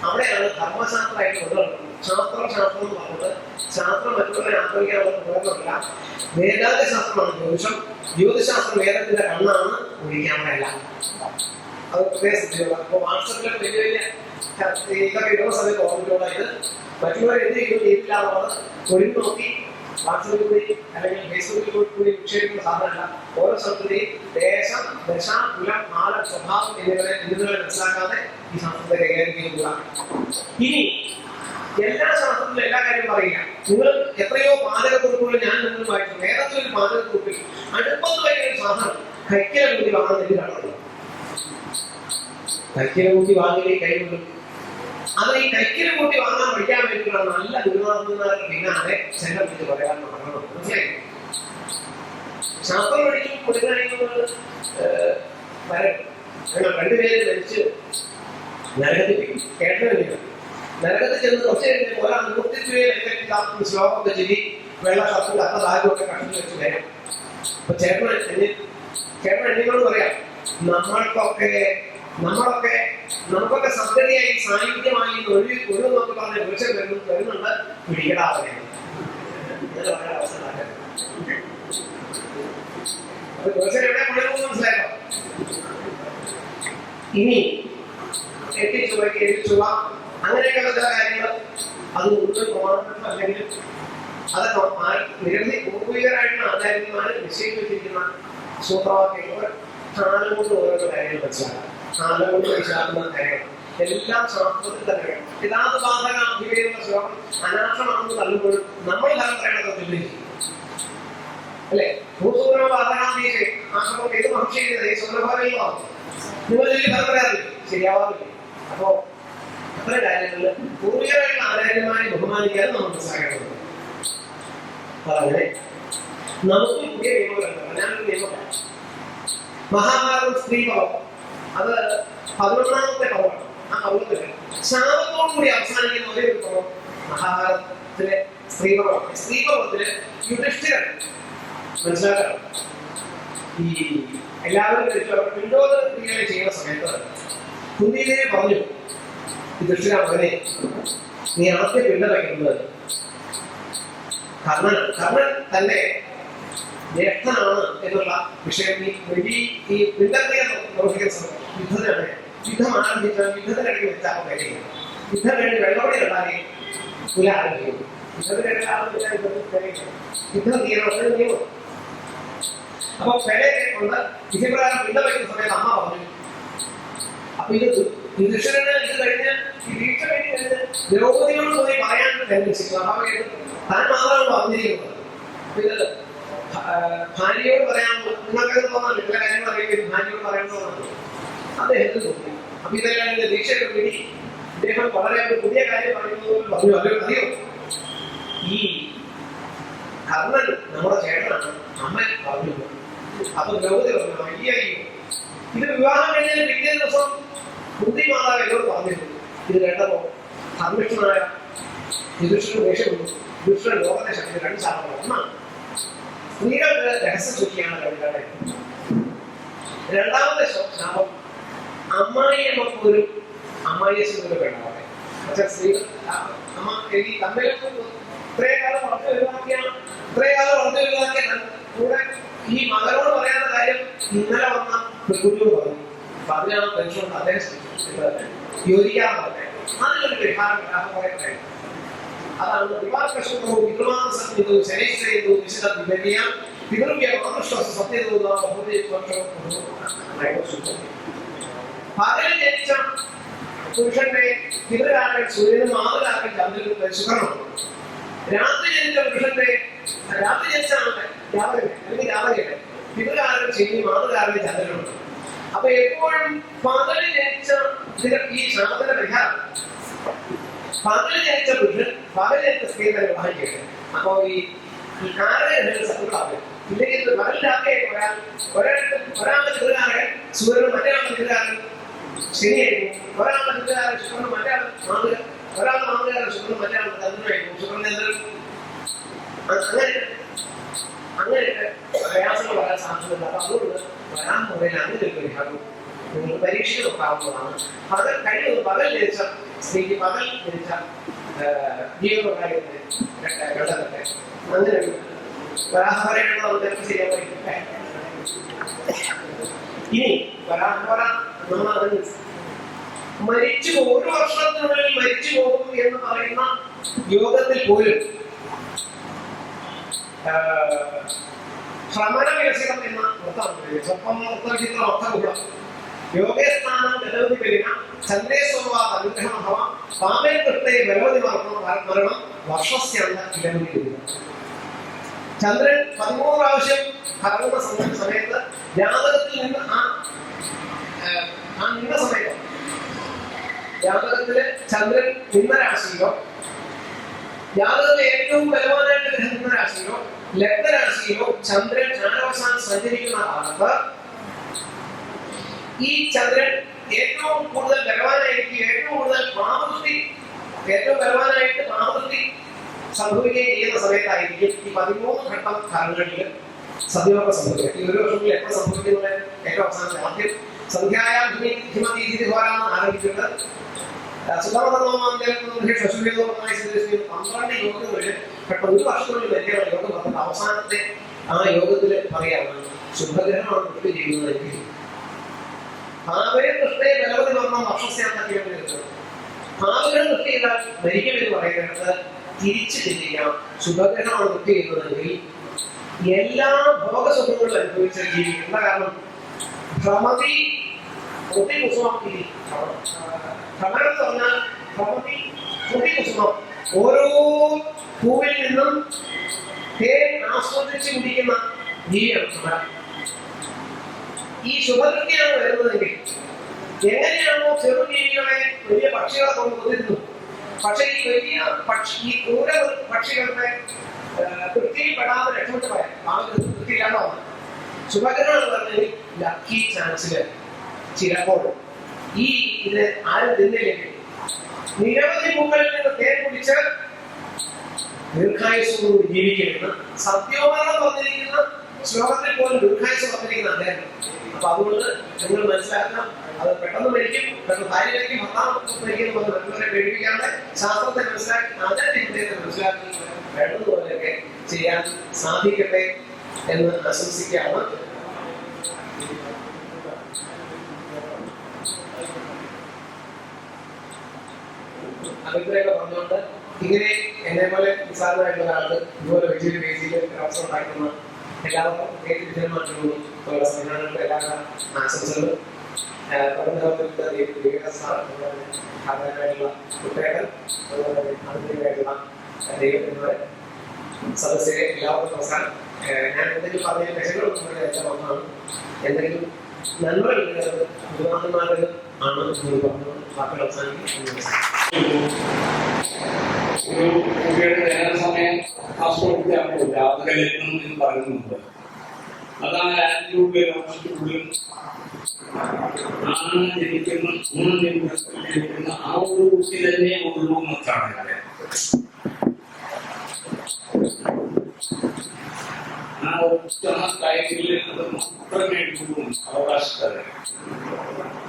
അവിടെയാണ് ധർമ്മശാസ്ത്രമായിട്ട് കൊണ്ടുവരുന്നത്. ശാസ്ത്രം എന്ന് പറഞ്ഞത് ശാസ്ത്രം മറ്റുള്ളവരെ ആക്രമിക്കാനുള്ള ഉപകരണമല്ല. വേദാന്തശാസ്ത്രമാണ് ജ്യോതിഷം. ജ്യോതിശാസ്ത്രം വേദത്തിന്റെ കണ്ണാണ്, ഒഴിക്കാമല്ല. അത് പ്രത്യേക സ്ഥിതിയുള്ള. അപ്പൊ വാട്സപ്പിലെ വലിയ വലിയ ഇതൊക്കെ ഇടുന്ന സമയത്ത് ഓർമ്മിച്ചുകൊണ്ടായത് മറ്റുള്ളവർ എന്ത് ചെയ്തില്ല എന്നുള്ളത് ഒഴിഞ്ഞു നോക്കി വാട്സപ്പിൽ കൂടി അല്ലെങ്കിൽ ഫേസ്ബുക്കിൽ കൂടി നിക്ഷേപിക്കുന്ന സാധനമല്ല. ഓരോ സ്ഥലത്തിന്റെയും ദേശം, ദശ, കുലം, കാലം, സ്വഭാവം എന്നിവരെ മനസ്സിലാക്കാതെ ഈ ശാസ്ത്രത്തെ കൈകാര്യം ചെയ്യുക. ഇനി എല്ലാ ശാസ്ത്രത്തിലും എല്ലാ കാര്യവും പറയില്ല. നിങ്ങൾ എത്രയോ പാചകക്കുറിപ്പുകൾ ഞാൻ നിങ്ങൾ വായിച്ചു. വേദത്തിൽ ഒരു പാചകക്കുറിപ്പിൽ അടുപ്പത്ത് വരുന്ന ഒരു സാധനം കൈക്കില കൂട്ടി വാങ്ങുന്നതിൽ കാണുന്നത്. കൈക്കില കൂട്ടി വാങ്ങി കൈകൊണ്ട് അത് ഈ കൈക്കില കൂട്ടി വാങ്ങാൻ പഠിക്കാൻ വേണ്ടിയിട്ടുള്ള നല്ല ഗുരുനാഥന്മാർക്ക് പിന്നാലെ ചെല്ലം ഇത് പറയാൻ പറഞ്ഞു. മനസ്സിലായി? ശാസ്ത്രം പഠിച്ചു കൊടുക്കുകയാണെങ്കിൽ വരും. ഞങ്ങൾ രണ്ടുപേരും ധരിച്ച് നരകത്തിൽ കേട്ടതില്ല. നരകത്തിൽ ചെന്ന് കുറച്ച് കഴിഞ്ഞ് ഒരാൾ 100 ശ്ലോകമൊക്കെ ചൊല്ലി വെള്ള ഷർട്ടും കത്ത ബാഗുമൊക്കെ കടന്നു വെച്ച് വരും. അപ്പൊ ചേട്ടൻ എന്നോട് പറയാം, നമുക്കൊക്കെ സദ്ഗതിയായി സാന്നിധ്യമായി ഒരു നോക്കി പറഞ്ഞ വിളിച്ച വരുന്നുണ്ട് പിടികടാതെ അവസ്ഥ. അപ്പൊ ദിവസം എവിടെ കൊണ്ടുപോകുന്ന മനസ്സിലായോ? ഇനി എത്തിച്ചുവ അങ്ങനെയൊക്കെയുള്ള ചില കാര്യങ്ങൾ അത് കൂടുതൽ പ്രമാണപ്പെട്ട അല്ലെങ്കിൽ അതൊക്കെ നിരവധി പൂർവികരായിട്ടുള്ള ആചാര്യന്മാര് നിശ്ചയിച്ചു വെച്ചിരിക്കുന്ന സൂത്രവാക്യങ്ങൾ കാലം കൊണ്ട് ഓരോ കാര്യങ്ങൾ മനസ്സിലാക്കാം. കാലം കൊണ്ട് മനസ്സിലാക്കുന്ന കാര്യങ്ങൾ എല്ലാം ശാസ്ത്രത്തിൽ തന്നെ വേണം. യഥാർത്ഥ ബാധക അഭിവേദന ശ്ലോകം അനാഥമാണെന്ന് തള്ളുമ്പോഴും നമ്മൾ ഫലം പറയണത് ചിന്തിക്കും അല്ലെ? ഭൂസൂത്രമ ബാധകാന്തീശേ ആശ്രമം ഏത് മനുഷ്യരുന്നത് ഈ സ്വന്തഭാവയിലോ നിങ്ങൾ ഫലം പറയാറില്ല, ശരിയാവാറില്ല. അപ്പോ അത്തരം കാര്യങ്ങളിൽ പൂർവികരായിട്ടുള്ള ആചാര്യന്മാരെ ബഹുമാനിക്കാൻ നമ്മൾ മനസ്സിലാക്കേണ്ടതുണ്ട്. അതങ്ങനെ നമുക്ക് പുതിയ നിയമങ്ങളുണ്ട്. ഞാനൊരു നിയമം മഹാഭാരതം സ്ത്രീപർവം, അത് 11ാമത്തെ പർവ്വമാണ്. ആ പർവ്വത്തിന് ശാപത്തോടുകൂടി അവസാനിക്കുന്ന ഒരേ ഒരു പർവ്വം മഹാഭാരതത്തിലെ സ്ത്രീപർവമാണ്. സ്ത്രീപർവത്തില് യുധിഷ്ഠിരൻ മനസ്സിലാക്കണം. ഈ എല്ലാവരും പിണ്ടോദ ക്രിയകൾ ചെയ്യുന്ന സമയത്ത് കുന്തിദേവി പറഞ്ഞു, യുധിഷ്ഠിര മകനെ, നീ ആദ്യം പിണ്ട വയ്ക്കുന്നത് കർണൻ തന്നെ ജ്യേഷ്ഠനാണ് എന്നുള്ള വിഷയം ഈ പിണ്ടക്രിയ നിർവഹിക്കുന്ന സമയത്ത് യുദ്ധം ആരംഭിച്ചാൽ യുദ്ധത്തിനിടയ്ക്ക് വെച്ചാൽ കഴിയും. യുദ്ധം കഴിഞ്ഞ് വെള്ളപടി ഉണ്ടാക്കി കുല ആരംഭിക്കും. യുദ്ധത്തിനിടയിൽ ആരംഭിച്ചാൽ യുദ്ധം തീരണം നിയമം. അപ്പൊ പെലയെ കൊണ്ട് വിധിപ്രകാരം പിണ്ട വയ്ക്കുന്ന സമയത്ത് അമ്മ പറഞ്ഞു. അപ്പൊ യുധിഷ്ഠിരന് ഇത് കഴിഞ്ഞ് ഈ വീഴ്ച കഴിഞ്ഞ് ദ്രൗപദിയോട് പോയി പറയാൻ തെരഞ്ഞെടുത്തു. അമ്മ താൻ മാത്രമാണ് പറഞ്ഞിരിക്കുന്നത്. ഇത് ഭാര്യയോട് പറയാൻ നിങ്ങൾക്ക് തോന്നാൻ ചില കാര്യങ്ങൾ അറിയിക്കും. ഭാര്യയോട് പറയണമെന്നാണ് അദ്ദേഹത്തിന് തോന്നി. അപ്പൊ ഇതെല്ലാം എന്റെ ദീക്ഷയൊക്കെ പിടി ഇദ്ദേഹം വളരെ ഒരു പുതിയ കാര്യം പറയുന്നത് പറഞ്ഞു. അറിയോ, ഈ കർണൻ നമ്മുടെ ചേട്ടനാണ്, അമ്മ പറഞ്ഞു. അപ്പൊ ദ്രൗപദി പറഞ്ഞു, അയ്യോ ഇത് വിവാഹം കഴിഞ്ഞാൽ പിറ്റേ ദിവസം കുന്തി മാതാവ് എന്നോട് പറഞ്ഞിരുന്നു. ഇത് കേട്ടപ്പോ ധർമ്മിഷ്ഠനായ യുധിഷ്ഠിരൻ ദേഷ്യപ്പെട്ടു. യുധിഷ്ഠിരൻ ലോകത്തെ ശക്തി 2 ശാപങ്ങൾ. ഒന്നാണ് സ്ത്രീകൾക്ക് രഹസ്യം സൂക്ഷിക്കാണ് കഴിക്കാതെ. രണ്ടാമത്തെ ശാപം അമ്മായിയമ്മപ്പോലും അമ്മായിയെ പെണ്ണാവട്ടെ. പക്ഷെ സ്ത്രീകൾ അമ്മ ഈ തമ്മിലും ഇത്രയും കാലം വളർത്തി വലുതാക്കിയ കൂടെ ഈ മകനോട് പറയാത്ത കാര്യം ഇന്നലെ വന്ന പെൺകുട്ടിയോട് പറഞ്ഞു. അപ്പൊ അതിനാണ് പെൻഷൻ അദ്ദേഹം യോജിക്കാതെ പറഞ്ഞത്. അതിനൊരു പരിഹാരം പറയട്ടെ. അതാണ് വിവാഹപ്രശ്നവും വിക്രമാസംഹിതവും ശനൈശ്വരവും വിശദ വിഭജന പിതൃവ്യ മതവിശ്വാസ സത്യവും പകരം ജനിച്ച പുരുഷന്റെ പിതൃകാരൻ സൂര്യനും മാതൃകാരൻ ചന്ദ്രനും ശുക്രനാണ്. രാത്രി ജനിച്ച പുരുഷന്റെ രാത്രി ജനിച്ച ആളുടെ ജാതകയുടെ പിതൃകാരൻ ശനി മാതൃകാരൻ ചന്ദ്രനുണ്ട്. അപ്പൊ എപ്പോഴും പകല് ജനിച്ച ഈ ശാപത്തിന്റെ പരിഹാരം പകല് ജനിച്ച പുരുഷൻ പകല് ജനിച്ച സ്ത്രീകളെ വിവാഹം ചെയ്യണം. അപ്പോ ഈ കാരകങ്ങൾ സത്യങ്ങളാവും. ഇല്ലെങ്കിൽ പകൽ രാത്രിയായിട്ട് ഒരാളുടെ പിതൃകാരൻ സൂര്യനും മറ്റൊരാളുടെ പിതൃകാരൻ ശനിയായിരിക്കും. ഒരാളുടെ പിതൃകാരൻ ശുക്രനും ഒരാളുടെ മാതൃകാരൻ ശുക്രനും മറ്റൊരാളുടെ ചന്ദ്രനായിരിക്കും. ശുക്രൻ അങ്ങനെയൊക്കെ പ്രയാസങ്ങൾ വരാൻ സാധ്യതയുണ്ട്. അപ്പൊ അതുകൊണ്ട് വരാൻ മുതൽ അങ്ങനെ ഒരു പരിഹാരം നിങ്ങൾ പരീക്ഷയിൽ നോക്കാവുന്നതാണ്. പകൽ ജനിച്ച സ്ത്രീക്ക് പകൽ ജനിച്ച ജീവകാര്യത്തെ കണ്ടെത്തട്ടെ. അങ്ങനെ വരാഹപരങ്ങൾ നമുക്ക് ചെയ്യാൻ പറ്റില്ല. ഇനി വരാഹപര നമ്മൾ മരിച്ചു ഒരു വർഷത്തിനുള്ളിൽ മരിച്ചു പോകും എന്ന് പറയുന്ന യോഗത്തിൽ പോലും ഭ്രമണ വികസിതം എന്ന വൃത്തമുണ്ട്. സ്വപ്നം വൃത്തവിചിത്രം അർത്ഥകൂടം യോഗസ്ഥാനം നിരവധി പേരിന ചന്ദ്രേശ്വരവാദ അനുഗ്രഹം അഥവാ പാമേ കൃത്തെ നിരവധി മരണം വർഷസ്യാന്ത കിടന്നു. ചന്ദ്രൻ 13 പ്രാവശ്യം കറങ്ങുന്ന സമയത്ത് ജാതകത്തിൽ നിന്ന് ആ നിന്ന സമയത്ത് ജാതകത്തില് ചന്ദ്രൻ നിന്ന രാശിയിലോ ജാതകത്തിലെ ഏറ്റവും ബലവാനായിട്ട് ഗ്രഹിക്കുന്ന രാശിയിലോ ലഗ്നരാശിയിലോ ചന്ദ്രൻ ജ്ഞാനവശാൽ സഞ്ചരിക്കുന്ന കാലത്ത് ഈ ചന്ദ്രൻ ഏറ്റവും കൂടുതൽ ബലവാനായിട്ട് ഏറ്റവും ബലവാനായിട്ട് മാതൃഷ്ടി സംഭവിക്കുകയും ചെയ്യുന്ന സമയത്തായിരിക്കും ഈ 13 ഘട്ടം കാലങ്ങളിൽ സദ്യോഗം സംഭവിക്കുക. ഈ ഒരു വർഷത്തിൽ എപ്പോൾ സംഭവിക്കുന്നത്? ഏറ്റവും അവസാനത്തെ ആദ്യം സന്ധ്യായാധിപതിഹോരാണ് ആരംഭിച്ചിട്ട് സുധാമതമായി 12 യോഗങ്ങളിൽ ഒരു വർഷത്തിനുള്ളിൽ വലിയ യോഗം പറഞ്ഞിട്ട് അവസാനത്തെ ആ യോഗത്തിൽ പറയാണ് ശുഭഗ്രഹമാണ് വൃത്തി ചെയ്യുന്നതെങ്കിൽ ഭാവയെ ദൃഷ്ടിയെ നിരവധി വന്ന വർഷസ്യാന്നൊക്കെ ഭാവയുടെ ദൃഷ്ടി ചെയ്താൽ മരിക്കുമെന്ന് പറയുന്നത് തിരിച്ചു ചിന്തിക്കാം. ശുഭഗ്രഹമാണ് വൃത്തി ചെയ്യുന്നതെങ്കിൽ എല്ലാ ഭോഗസുഖങ്ങളും അനുഭവിച്ച ജീവിക്കുന്ന കാരണം ഭ്രമതി കുസുമം ഭ്രമണം എന്ന് പറഞ്ഞാൽ ഭ്രമതി കുസുമം ഓരോ പൂവിൽ നിന്നും തേൻ ആസ്വദിച്ച് കുടിക്കുന്ന ജീവിയാണ് ഭ്രമണം. ഈ ശുഭകൃത്യാണ് വരുന്നതെങ്കിൽ എങ്ങനെയാണോ ചെറുജീവികളെ വലിയ പക്ഷികളെ കൊണ്ട് കൊതിരുന്നു, പക്ഷെ ഈ വലിയ ഈ ക്രൂര പക്ഷികളുടെ വൃത്തിയിൽപ്പെടാതെ രക്ഷപ്പെട്ടു പോയാൽ വൃത്തിയില്ലാണ്ടോ ശുഭഗ്രഹം എന്ന് പറഞ്ഞാൽ ലക്കി ചാൻസില് ചിലപ്പോൾ ഈ ഇതിനെ ആരും തിന്നില്ലെങ്കിൽ നിരവധി പൂക്കളിൽ നിന്ന് തേൻ കുടിച്ച് ദീർഘായുസ്സോടുകൂടി ജീവിക്കുമെന്ന് സത്യോപകരണം പറഞ്ഞിരിക്കുന്ന ശ്ലോകത്തിൽ പോലും ദീർഘായുസ് പറഞ്ഞിരിക്കുന്ന അദ്ദേഹം. അപ്പൊ അതുകൊണ്ട് നിങ്ങൾ മനസ്സിലാക്കണം, അത് പെട്ടെന്ന് മരിക്കും, പെട്ടെന്ന് ഭാര്യ മരിക്കും, ഭർത്താവ് മരിക്കും, മറ്റുള്ളവരെ പേടിപ്പിക്കാതെ ശാസ്ത്രത്തെ മനസ്സിലാക്കി ആചാര്യത്തെ മനസ്സിലാക്കി വേണ്ടതുപോലെയൊക്കെ ചെയ്യാൻ സാധിക്കട്ടെ എന്ന് ആശംസിക്കുകയാണ്. അഭിപ്രായമൊക്കെ പറഞ്ഞുകൊണ്ട് ഇങ്ങനെ എന്നെ പോലെ നിസ്സാരമായിട്ടുള്ള ഒരാൾക്ക് ഇതുപോലെ വലിയൊരു വേദിയിൽ അവസരം ഉണ്ടാക്കുന്ന എല്ലാവർക്കും വിജയമായിട്ടുള്ള സംവിധാനങ്ങൾക്ക് എല്ലാവരും ആശംസകളും സാധാരണമായിട്ടുള്ള കുട്ടികൾ ആധുനികമായിട്ടുള്ള ദൈവത്തിനോട് സദസ്സിലെ എല്ലാവർക്കും അവസാനം ഞാൻ എന്തെങ്കിലും പറഞ്ഞ മെച്ചങ്ങളൊന്നും എല്ലാം ഒന്നാണ്. എന്തെങ്കിലും നന്മകൾ ഗുരുനാഥന്മാരിൽ ആണ് പറഞ്ഞു വാക്കുകൾ അവസാനിക്കും. ഒരു കുട്ടിയുടെ ഏറെ സമയം ആസ്വദിക്കാണ് ജാതകലഗ്നം എന്ന് പറയുന്നുണ്ട്. അതാണ് ആറ്റിലൂടെയും ആണ് ജനിക്കുന്ന ആ ഒരു കുട്ടി തന്നെ ഉള്ളൂ എന്നൊക്കെയാണ് ആ ടൈമിൽ അത് മാത്രമേ എടുക്കുള്ളൂ അവകാശക്കാരെ.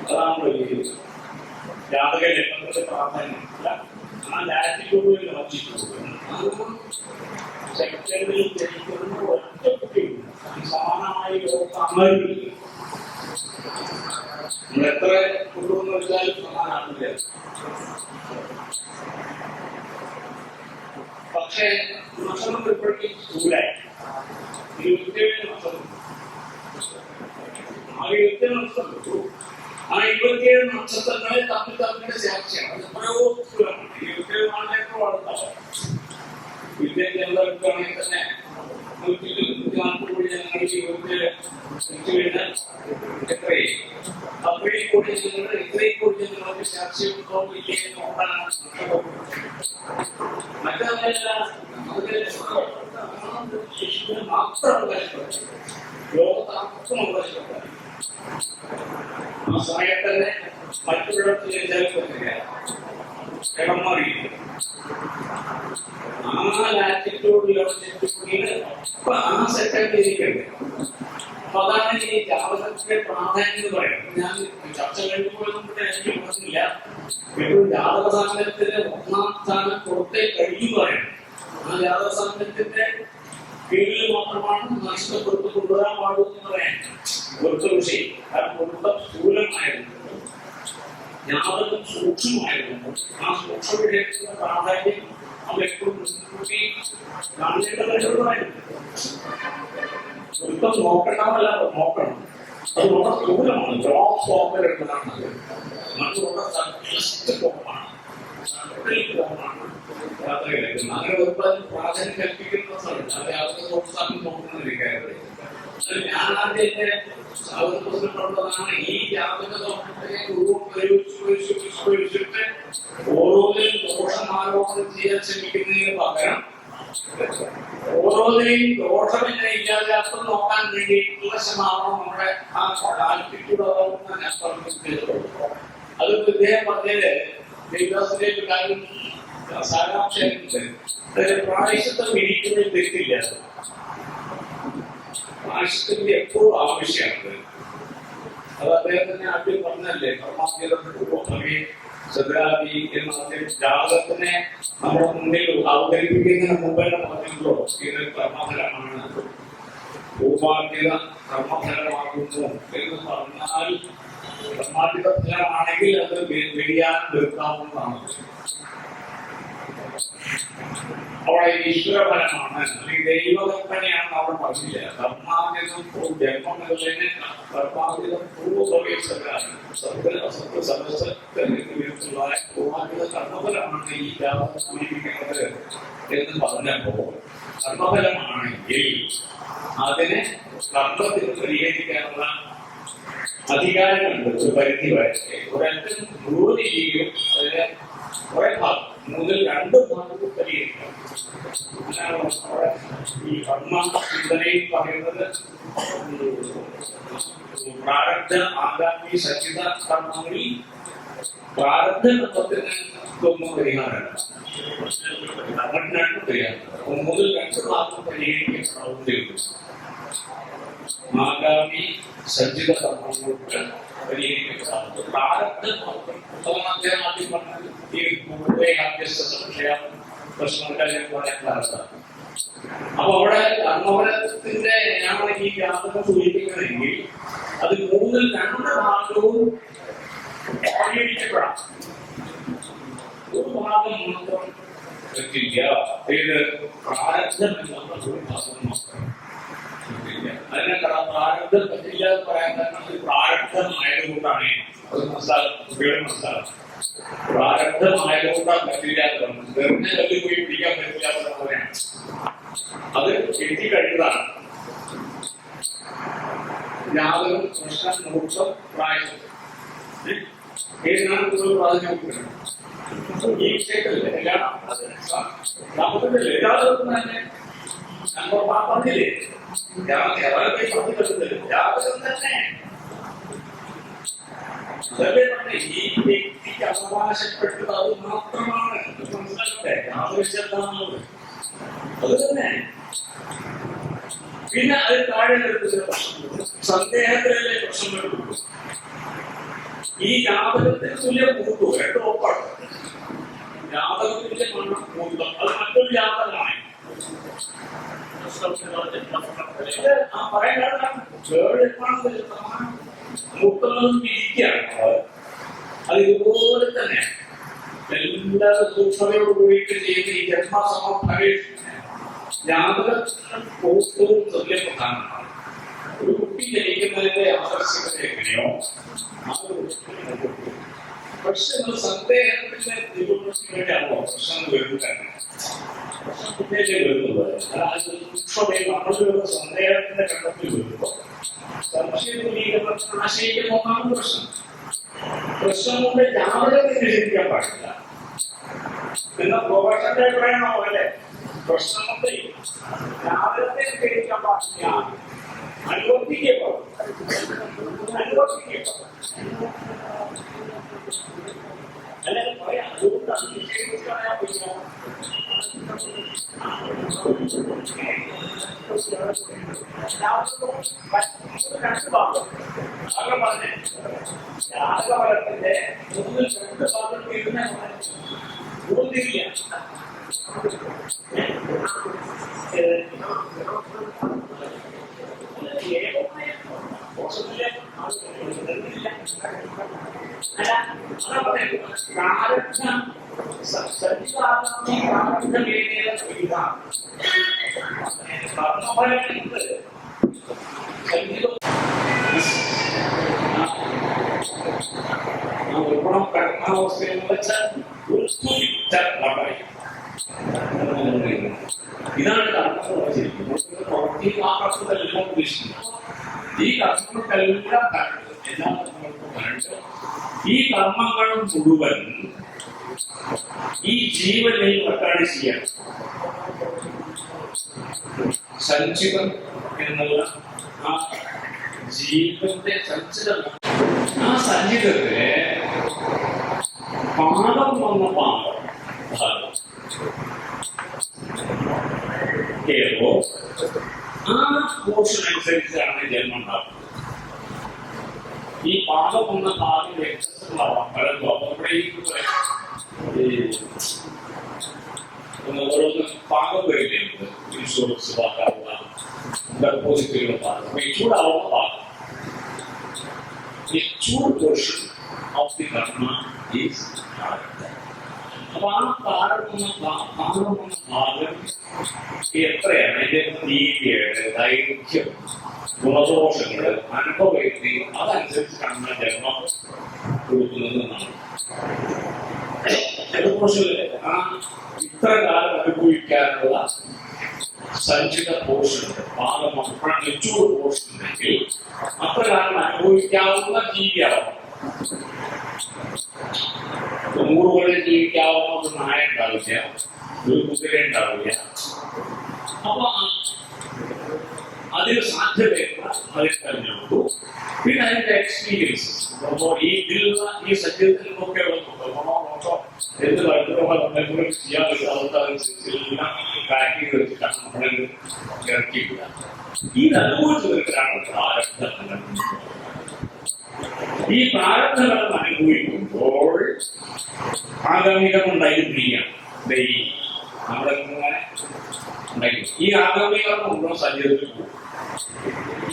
അതാണ് വലിയ ജാതക ലഗ്നത്തിന്റെ പ്രാധാന്യം. ആ ലാറ്റിറ്റ്യൂഡിൽ നോക്കിയിട്ടുള്ളൂ. സെക്കൻഡിൽ ജനിക്കുന്ന ഒറ്റ കുട്ടിയുണ്ട്. സമാനമായി ലോകത്ത് അമരില്ല. എത്ര കൊണ്ടുവന്ന് വെച്ചാലും സമാനാണില്ല. പക്ഷേ നക്ഷത്രം ഇപ്പോഴേക്കും ചൂടായി 27 നക്ഷത്രം. ആ 27 നക്ഷത്രം ആ 27 നക്ഷത്രങ്ങളെ തമ്മിൽ സാക്ഷിയാണ്. അത് എത്രയോ സ്ഥൂലമാണ്. 27 നാളിലേക്ക് വളർത്താം. വിദ്യക്ക് എന്താണെങ്കിൽ തന്നെ 140 കോടി ജനങ്ങൾ 27 എത്രയും 10 കോടി ജനങ്ങൾ ഇത്രയും കോടി ജനങ്ങൾക്ക് സാക്ഷിയുണ്ടോ ഇല്ലേ നോക്കാനാണ്. മറ്റൊന്നല്ല മാത്രം അവകാശപ്പെട്ടു. ലോകത്താർക്കും അവകാശപ്പെട്ടു. ആ സമയത്ത് തന്നെ മറ്റുള്ളിടത്ത് ജനിച്ചാൽ ഇടം മാറിയില്ല. ആ ലാറ്റിറ്റ്യൂഡിൽ ആ സെക്കൻഡ് ഇരിക്കണ്ടേ. അപ്പൊ അതാണ് ഈ ജാതകത്തിന്റെ പ്രാധാന്യം എന്ന് പറയുന്നത്. ഞാൻ ചർച്ച കഴിഞ്ഞപ്പോഴൊന്നും എനിക്ക് മനസ്സില്ല. എപ്പോഴും ജാതക സാധനത്തിന് 1ാം സ്ഥാനം കൊടുത്തേ കഴിയും പറയണം. ആ ജാതക സാധനത്തിന്റെ കീഴിൽ മാത്രമാണ് നഷ്ടപ്പെടുത്തി കൊണ്ടുവരാൻ പാടുള്ളൂ എന്ന് പറയാൻ ഒരു വിഷയം. കാരണം കുടുംബം സ്ഥൂലമായിരുന്നു, ജാതകം സൂക്ഷ്മമായിരുന്നു. ആ സൂക്ഷ്മ വിഷയത്തിന്റെ പ്രാധാന്യം നമ്മൾ എപ്പോഴും മുൻകൂട്ടി കാണേണ്ടതായിരുന്നു. കുടുംബം നോക്കണമെന്നല്ല, നോക്കണം. അത് നമ്മുടെ സ്ഥൂലമാണ്. ജോബ്സ് ഓപ്പറേറ്ററാണ്. മറ്റുള്ള ഫോമാണ്. അങ്ങനെ ഒരുപാട് പ്രാധാന്യം കൽപ്പിക്കുന്നതാണ്. അത് നോക്കാൻ നോക്കുന്നതിരിക്കാറ്. ഞാൻ ആദ്യത്തെ സാധനത്തിലുള്ളതാണ് ഈ ജാതകത്തെ ഉപയോഗിച്ചിട്ട് ഓരോന്നിനും ദോഷമാരോപണം ചെയ്യാൻ ശ്രമിക്കുന്നതിന് പകരം ഓരോന്നിനെയും ദോഷമെന്നെ ഇല്ലാതാക്കാൻ നോക്കാൻ വേണ്ടിയിട്ടുള്ള ശ്രമമാണോ നമ്മുടെ ആ ആറ്റിറ്റ്യൂഡ്. ഞാൻ പറഞ്ഞത് അത് ഇദ്ദേഹം പറഞ്ഞത് ദേവദാസിന്റെ ഒരു കാര്യം സാരാംശമുണ്ട്. പ്രായശ്ചിത്തം ഇരിക്കുന്നതിൽ തെറ്റില്ല. പ്രായശ്ചിത്തത്തിന്റെ എപ്പോഴും ആവശ്യമാണ്. അത് അദ്ദേഹം തന്നെ ആദ്യം പറഞ്ഞല്ലേ, സദാബി എന്ന ജാതകത്തിനെ നമ്മുടെ മുന്നിൽ അവതരിപ്പിക്കുന്നതിന് മുമ്പ് തന്നെ പറഞ്ഞല്ലോ, ഇത് കർമ്മഫലമാണ്, ഭൂഭാഗ്യത കർമ്മഫലമാകുന്നു എന്ന് പറഞ്ഞാൽ കർമാധിക ഫലമാണെങ്കിൽ അത് വ്യതിയാനം വരുത്താവുന്നതാണ്. അവിടെ ഈശ്വരഫലമാണ് അല്ലെങ്കിൽ ദൈവകൽപ്പനയാണെന്ന് അവിടെ പറഞ്ഞില്ല. കർമാധികം ജന്മങ്ങളിലെ കർമാധികം പൂർവ്വപ്രവേശകരാണ്. പൂർവാധിക കർമ്മഫലമാണ് ഈ ജാതകം സൂചിപ്പിക്കുന്നത് എന്ന് പറഞ്ഞപ്പോൾ കർമ്മഫലമാണെങ്കിൽ അതിനെ കർമ്മത്തിന് പരിഹരിക്കാനുള്ള അധികാരമുണ്ട്. ഒരു പരിധി വരെ ഒരല്പം മുഴുവൻ ചെയ്യുകയും അതിനെ കുറെ ഭാഗം 2 ഭാഗത്ത് പരിഹരിക്കാം. ഈ കർമ്മ ചിന്തനയിൽ പറയുന്നത് പ്രാരബ്ധ ആഗാമി സച്ചിത കർമ്മങ്ങളിൽ പ്രാരബ്ധ കർമ്മത്തിന് ഒന്നും പരിഹാരമല്ല. കർമ്മത്തിന് 2 പരിഹാരം. 2 ഭാഗം പരിഹരിക്കപ്പെടാവുന്നതേയുള്ളൂ. ആഗാമി സജ്ജിത കർമ്മങ്ങൾക്ക് പരിഹരിക്കപ്പെടാവുന്നത് പ്രാരബ്ധ അദ്ദേഹം ആദ്യം പറഞ്ഞത് ഈ അപ്പൊ അവിടെ കർമ്മഫലത്തിന്റെ ആണ് ഈ ജാതകം സൂചിപ്പിക്കുന്നതെങ്കിൽ അത് 3-ൽ 2 ഭാഗവും പരിഹരിക്കപ്പെടാം. ഒരു ഭാഗം മാത്രം പറ്റില്ല. ഇത് പ്രാരബ്ധം എന്നുള്ള ഒരു ഭാഗം മാത്രം. അതിനെ പ്രാരബ്ധം പറ്റില്ല എന്ന് പറയാൻ കാരണം പ്രാരബ്ധമായതുകൊണ്ടാണ്. അത് മനസ്സിലാക്കാം. പ്രാരബ്ധമായതുകൊണ്ടാണ് പറ്റില്ല എന്ന് പറഞ്ഞു. വെറുതെ കല്ല് പോയി പിടിക്കാൻ പറ്റില്ല എന്ന് പറയാം. അത് എഴുതി കഴിഞ്ഞതാണ്. ജാതകം പ്രശ്നം മുഹൂർത്തം പ്രായം ഏതിനാണ് കൂടുതൽ പ്രാധാന്യം ഈ വിഷയത്തിലല്ലേ എല്ലാം നമുക്കല്ലേ ജാതകത്തിന് തന്നെ ഞങ്ങൾ പറഞ്ഞില്ലേ ജാതകം തന്നെ ഈ വ്യക്തിക്ക് അവകാശപ്പെട്ടത് അത് മാത്രമാണ്. മനസ്സിലാക്കട്ടെ, ആവശ്യത്താണത്. അത് തന്നെ പിന്നെ അത് താഴെ വരുന്ന പ്രശ്നം സന്ദേഹത്തിലല്ലേ പ്രശ്നം വരുള്ളൂ. ഈ ജാതകത്തിന് തുല്യ മുഹൂർത്തം രണ്ടും ഒപ്പാണ്. ജാതകത്തിന്റെ മുഹൂർത്തം അത് മറ്റൊരു ജാതകമാണ്. മുഹൂർത്തങ്ങളും ഇരിക്കുകയാണ്. അത് ഇതുപോലെ തന്നെ എല്ലാ സൂക്ഷ്മതയോട് കൂടിയിട്ട് ചെയ്യുന്ന ഈ ജന്മസമപരീക്ഷ ജാതകത്തിന് മുഹൂർത്തവും തുല്യ പ്രധാനമാണ്. ഒരു കുട്ടി ജനിക്കുന്നതിന്റെ ആകർഷകത എങ്ങനെയോ പക്ഷെ സന്ദേഹത്തിന്റെ നിരൂപണത്തിന് വേണ്ടിയാണോ പ്രശ്നം വരുന്നത്? പ്രശ്നം കുട്ടിയിലേ വരുന്നത് സൂക്ഷ്മതയിൽ നമ്മളുടെ സന്ദേഹത്തിന്റെ ഘട്ടത്തിൽ വരുമ്പോൾ സംശയ ദൂരീകരണത്തിന് ആശയിക്കുന്ന ഒന്നാണ് പ്രശ്നം. പ്രശ്നം കൊണ്ട് ജാതകത്തെ നിഷേധിക്കാൻ പാടില്ല എന്ന പ്രൊഫഷന്റെ അഭിപ്രായം പോലെ പ്രശ്നം കൊണ്ട് ജാതകത്തെ നിഷേധിക്കാൻ പാടില്ല. അനുവർത്തിക്കപ്പെടും. അല്ലാതെ പറയാം അതുകൊണ്ടാണ് നിഷേധിച്ച് പറയാൻ പറ്റില്ല. രണ്ട് ഭാഗം ആകെ പറഞ്ഞ ജാതകഫലത്തിന്റെ മൂന്നിൽ രണ്ട് ഭാഗം ഇരുന്ന മൂന്നില്ല. ഇതാണ് കർമ്മം ഉദ്ദേശിക്കുന്നത്. ഈ കർമ്മങ്ങൾക്കെല്ലാം ഈ കർമ്മങ്ങളും മുഴുവൻ ഈ ജീവനെയും റെക്കോർഡ് ചെയ്യണം. സഞ്ചിതം എന്നുള്ള ആ ജീവന്റെ സഞ്ചിതം, ആ സഞ്ചിതത്തിലെ പാദം വന്ന ഭാഗം ഏതോ ആ പോർഷൻ അനുസരിച്ചാണ് ജന്മം ഉണ്ടാകുന്നത്. ഈ പാദം വന്ന ഭാഗം വ്യത്യസ്തങ്ങളാവാം. ഓരോന്ന് പാകം വരില്ലേ, ഇൻഷുറൻസ് ഭാഗമാവുക, ഡെപ്പോസിറ്റുകളുടെ ഭാഗം, മെച്ചൂർഡാവുന്ന ഭാഗം. മെച്ചൂർ പോർഷൻ ഓഫ് ദി കർമ്മ ഈസ് അപ്പൊ ആ പാകം വന്ന ഭാഗം എത്രയാണ് അതിന്റെ നീതിയുടെ ദൈർഘ്യം, ഗുണദോഷങ്ങള്, അനുഭവത്തി അതനുസരിച്ചാണ് ജന്മം കൊടുക്കുന്നതെന്നാണ്. ആ ഇത്ര കാലം അനുഭവിക്കാനുള്ള സഞ്ചിത പോഷൻ ഭാഗം മെച്ചൂർ പോഷൻ ഉണ്ടെങ്കിൽ അത്ര കാലം അനുഭവിക്കാവുന്ന ജീവിയാവും. 100 കൊല്ലം ജീവിക്കാവുന്ന ഒരു നായ ഉണ്ടാവില്ല, ഒരു കുതിര ഉണ്ടാവില്ല. അപ്പൊ അതിന് സാധ്യതയുള്ള അതിൽ തെരഞ്ഞെടുത്തു. പിന്നെ അതിന്റെ എക്സ്പീരിയൻസ് ഈ ഇതിലുള്ള ഈ സജ്ജത്തിൽ നിന്നൊക്കെ നോക്കോ എന്ത് കാര്യത്തിലൊക്കെ ചെയ്യാൻ പറ്റും. അതനുസരിച്ച് പാക്കിങ് വെച്ചിട്ടാണ് നമ്മളിൽ ഇറക്കിയില്ല. ഈ അനുഭവിച്ചു വരുന്നതാണ് പ്രാരബ്ധങ്ങൾ. ഈ പ്രാരബ്ധങ്ങൾ അനുഭവിക്കുമ്പോൾ ആഗമികം ഉണ്ടായിരിക്കുകയാണ്. നമ്മളിങ്ങനെ ഉണ്ടായി ഈ ആഗമികം മുഴുവൻ സഞ്ചരിച്ചു പോകും,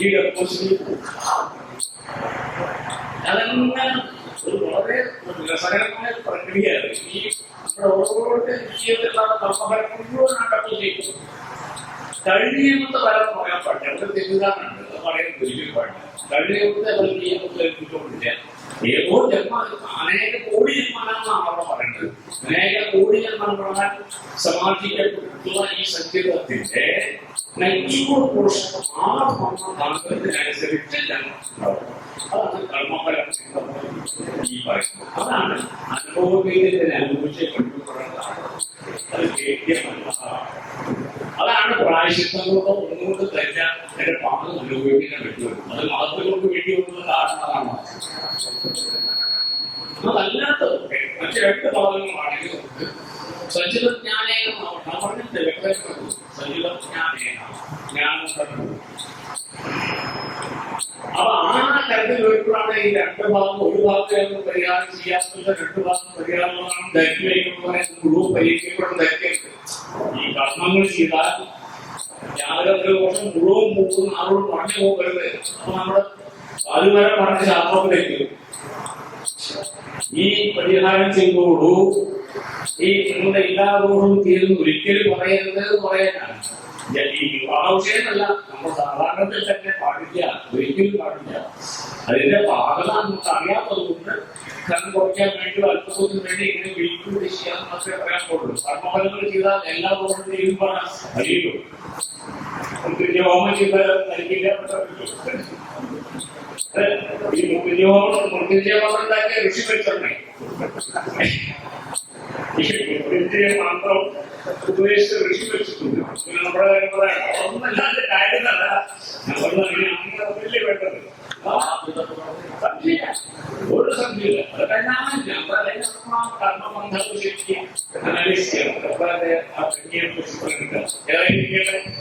ഈ ഡെപ്പോസിറ്റിൽ പോകും. അതങ്ങനെ ഒരു വളരെ രസകരമായ പ്രക്രിയയാണ്. ഈ നമ്മുടെ ഓരോ ജീവിതത്തിലുള്ള കർമ്മഫലം മുഴുവനായിട്ട് ചെയ്യും. കഴിഞ്ഞത്തെ ഫലം പറയാൻ പാടില്ല, അവിടെ തെറ്റിദ്ധാരണുണ്ട്, അത് പറയാൻ ഒരിക്കലും പാടില്ല. കഴിഞ്ഞത്തെ ഫലം ചെയ്യുന്നില്ല. ഏതോ ജന്മ അനേക കോടി ജന്മനാണെന്നാണ് അവിടെ പറയുന്നത്. അനേക കോടി ജന്മങ്ങളാൽ സമാധിക്കപ്പെട്ടിട്ടുള്ള ഈ സങ്കീർണത്തിന്റെ നെച്ചൂർ പോർഷൻ താങ്കളത്തിനനുസരിച്ച് ജന്മം ഉണ്ടാവും. അതാണ് കർമ്മഫലം ഈ പറയുന്നത്. അതാണ് അനുഭവത്തിന്റെ അനുഭവിച്ച് കൊണ്ടുപോകുന്നതാണ്. അത് കേന്ദ്രമല്ല. അതാണ് പ്രായശ്ചിത്തങ്ങളോ ഒന്നുകൊണ്ട് തന്നെ എന്റെ പാപം അനുഭവിക്കാൻ പറ്റുള്ളൂ. അത് മതത്തിനോട് വേണ്ടി വന്ന കാരണമാണ്. അതല്ലാത്തത് മറ്റു 2 ഭാഗങ്ങളാണെങ്കിൽ സഞ്ചിതജ്ഞാനേന സഞ്ചിതജ്ഞാനേന ജ്ഞാനം ഭാഗം ഒരു ഭാഗത്ത് പരിഹാരം ചെയ്യാത്ത രണ്ട് ഭാഗം പരിഹാരങ്ങളാണ് ധരിക്കുകയെന്ന് മുഴുവൻ പരിഹരിക്കപ്പെടുന്ന ധരിക്കരുത്. ഈ കർമ്മങ്ങൾ ചെയ്താൽ ജാതകത്തിലെ ദോഷം മുഴുവൻ പോകും, ആരോട് പറഞ്ഞു പോകരുത്. അപ്പൊ നമ്മുടെ അതുവരെ പറഞ്ഞ ശാസ്ത്രത്തിലേക്ക് ഈ പരിഹാരം ചെയ്യുമ്പോഴൂ ഈ നിങ്ങളുടെ എല്ലാ ദോഷവും തീരുന്നു ഒരിക്കലും പറയരുത് പറയാനാണ്. ഈ വിവാഹ വിഷയമല്ല, നമ്മൾ സാധാരണത്തിൽ തന്നെ പാടില്ല, ഒരിക്കലും പാടില്ല. അതിന്റെ പാകത നമുക്ക് അറിയാത്തത് കൊണ്ട് കണ്ണ് കുറയ്ക്കാൻ വേണ്ടി അല്പത്തിന് വേണ്ടി ഇങ്ങനെ വിളിക്കുകയും ചെയ്യാൻ മാത്രമേ പറയാൻ പാടുള്ളൂ. കർമ്മഫലങ്ങൾ ചെയ്താൽ എല്ലാ ദോഷവും തീരുമ്പോൾ അറിയുള്ളൂ. ഹോമം ചെയ്താൽ നൽകില്ല. ഈ മൃത്യുജയമുണ്ടാക്കിയ ഋഷി വെച്ചോണ്ടേ മാത്രം ഉപദേശിച്ച ഋഷി വെച്ചിട്ടുണ്ട്. നമ്മുടെ ഒന്നല്ലാതെ കാര്യമല്ല, നമ്മൾ വലിയ വേണ്ടത് ഒരു സംശയമില്ല.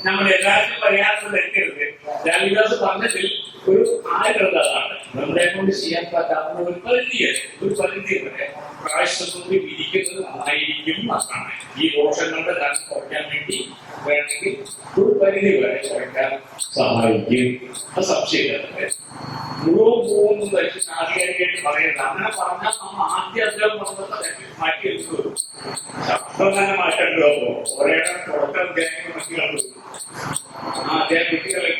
നമ്മൾ എല്ലാവരും പരിഹാരം ധരിക്കരുത്. രാവിദാസ് പറഞ്ഞതിൽ ഒരു ആഗ്രഹമാണ് നമ്മളെ കൊണ്ട് ചെയ്യാൻ പറ്റാവുന്ന ഒരു പരിധി വരെ പ്രായശ്ചിത്തം വിധിക്കുന്നത് നന്നായിരിക്കും എന്നാണ്. ഈ ദോഷങ്ങളുടെ തരം കുറയ്ക്കാൻ വേണ്ടി വേണമെങ്കിൽ ഒരു പരിധി വരെ കുറയ്ക്കാൻ സഹായിക്കും. അത് സംശയമില്ല. മുഴുവൻ പോകുന്നു ധരിച്ച് ആധികാരികമായിട്ട് പറയുന്നത്. അങ്ങനെ പറഞ്ഞാൽ നമ്മൾ ആദ്യ അദ്ദേഹം പറഞ്ഞത് മാറ്റിയെടുക്കും. ശബ്ദം തന്നെ മാറ്റേണ്ടോ ഒരേ തുടക്കം അദ്ദേഹം മറ്റുള്ളത് ആ അദ്ദേഹം കുട്ടികളെ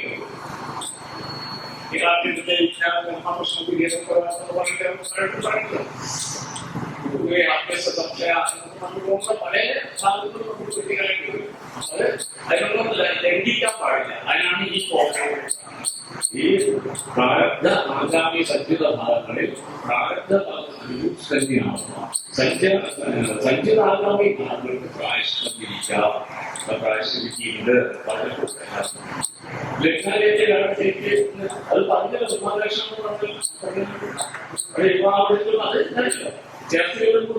അതിനൊന്നും ലംഘിക്കാൻ പാടില്ല. അതിനാണ് ഈ പോഷൻ. ഈ പ്രാരബ്ധ ആഗാമി സഞ്ചിത ഭാഗങ്ങളിൽ പ്രാരബ്ധ സഞ്ചിത ആഗാമി ഭാഗങ്ങൾക്ക് പ്രായശ്ചിത്തം പ്രായശ്ചിക്കുന്നത് ലഗ്നാലയത്തെ കാലത്തേക്ക് അത് പറഞ്ഞ സുമാലക്ഷണം അത് ചേർത്ത് വരുമ്പോൾ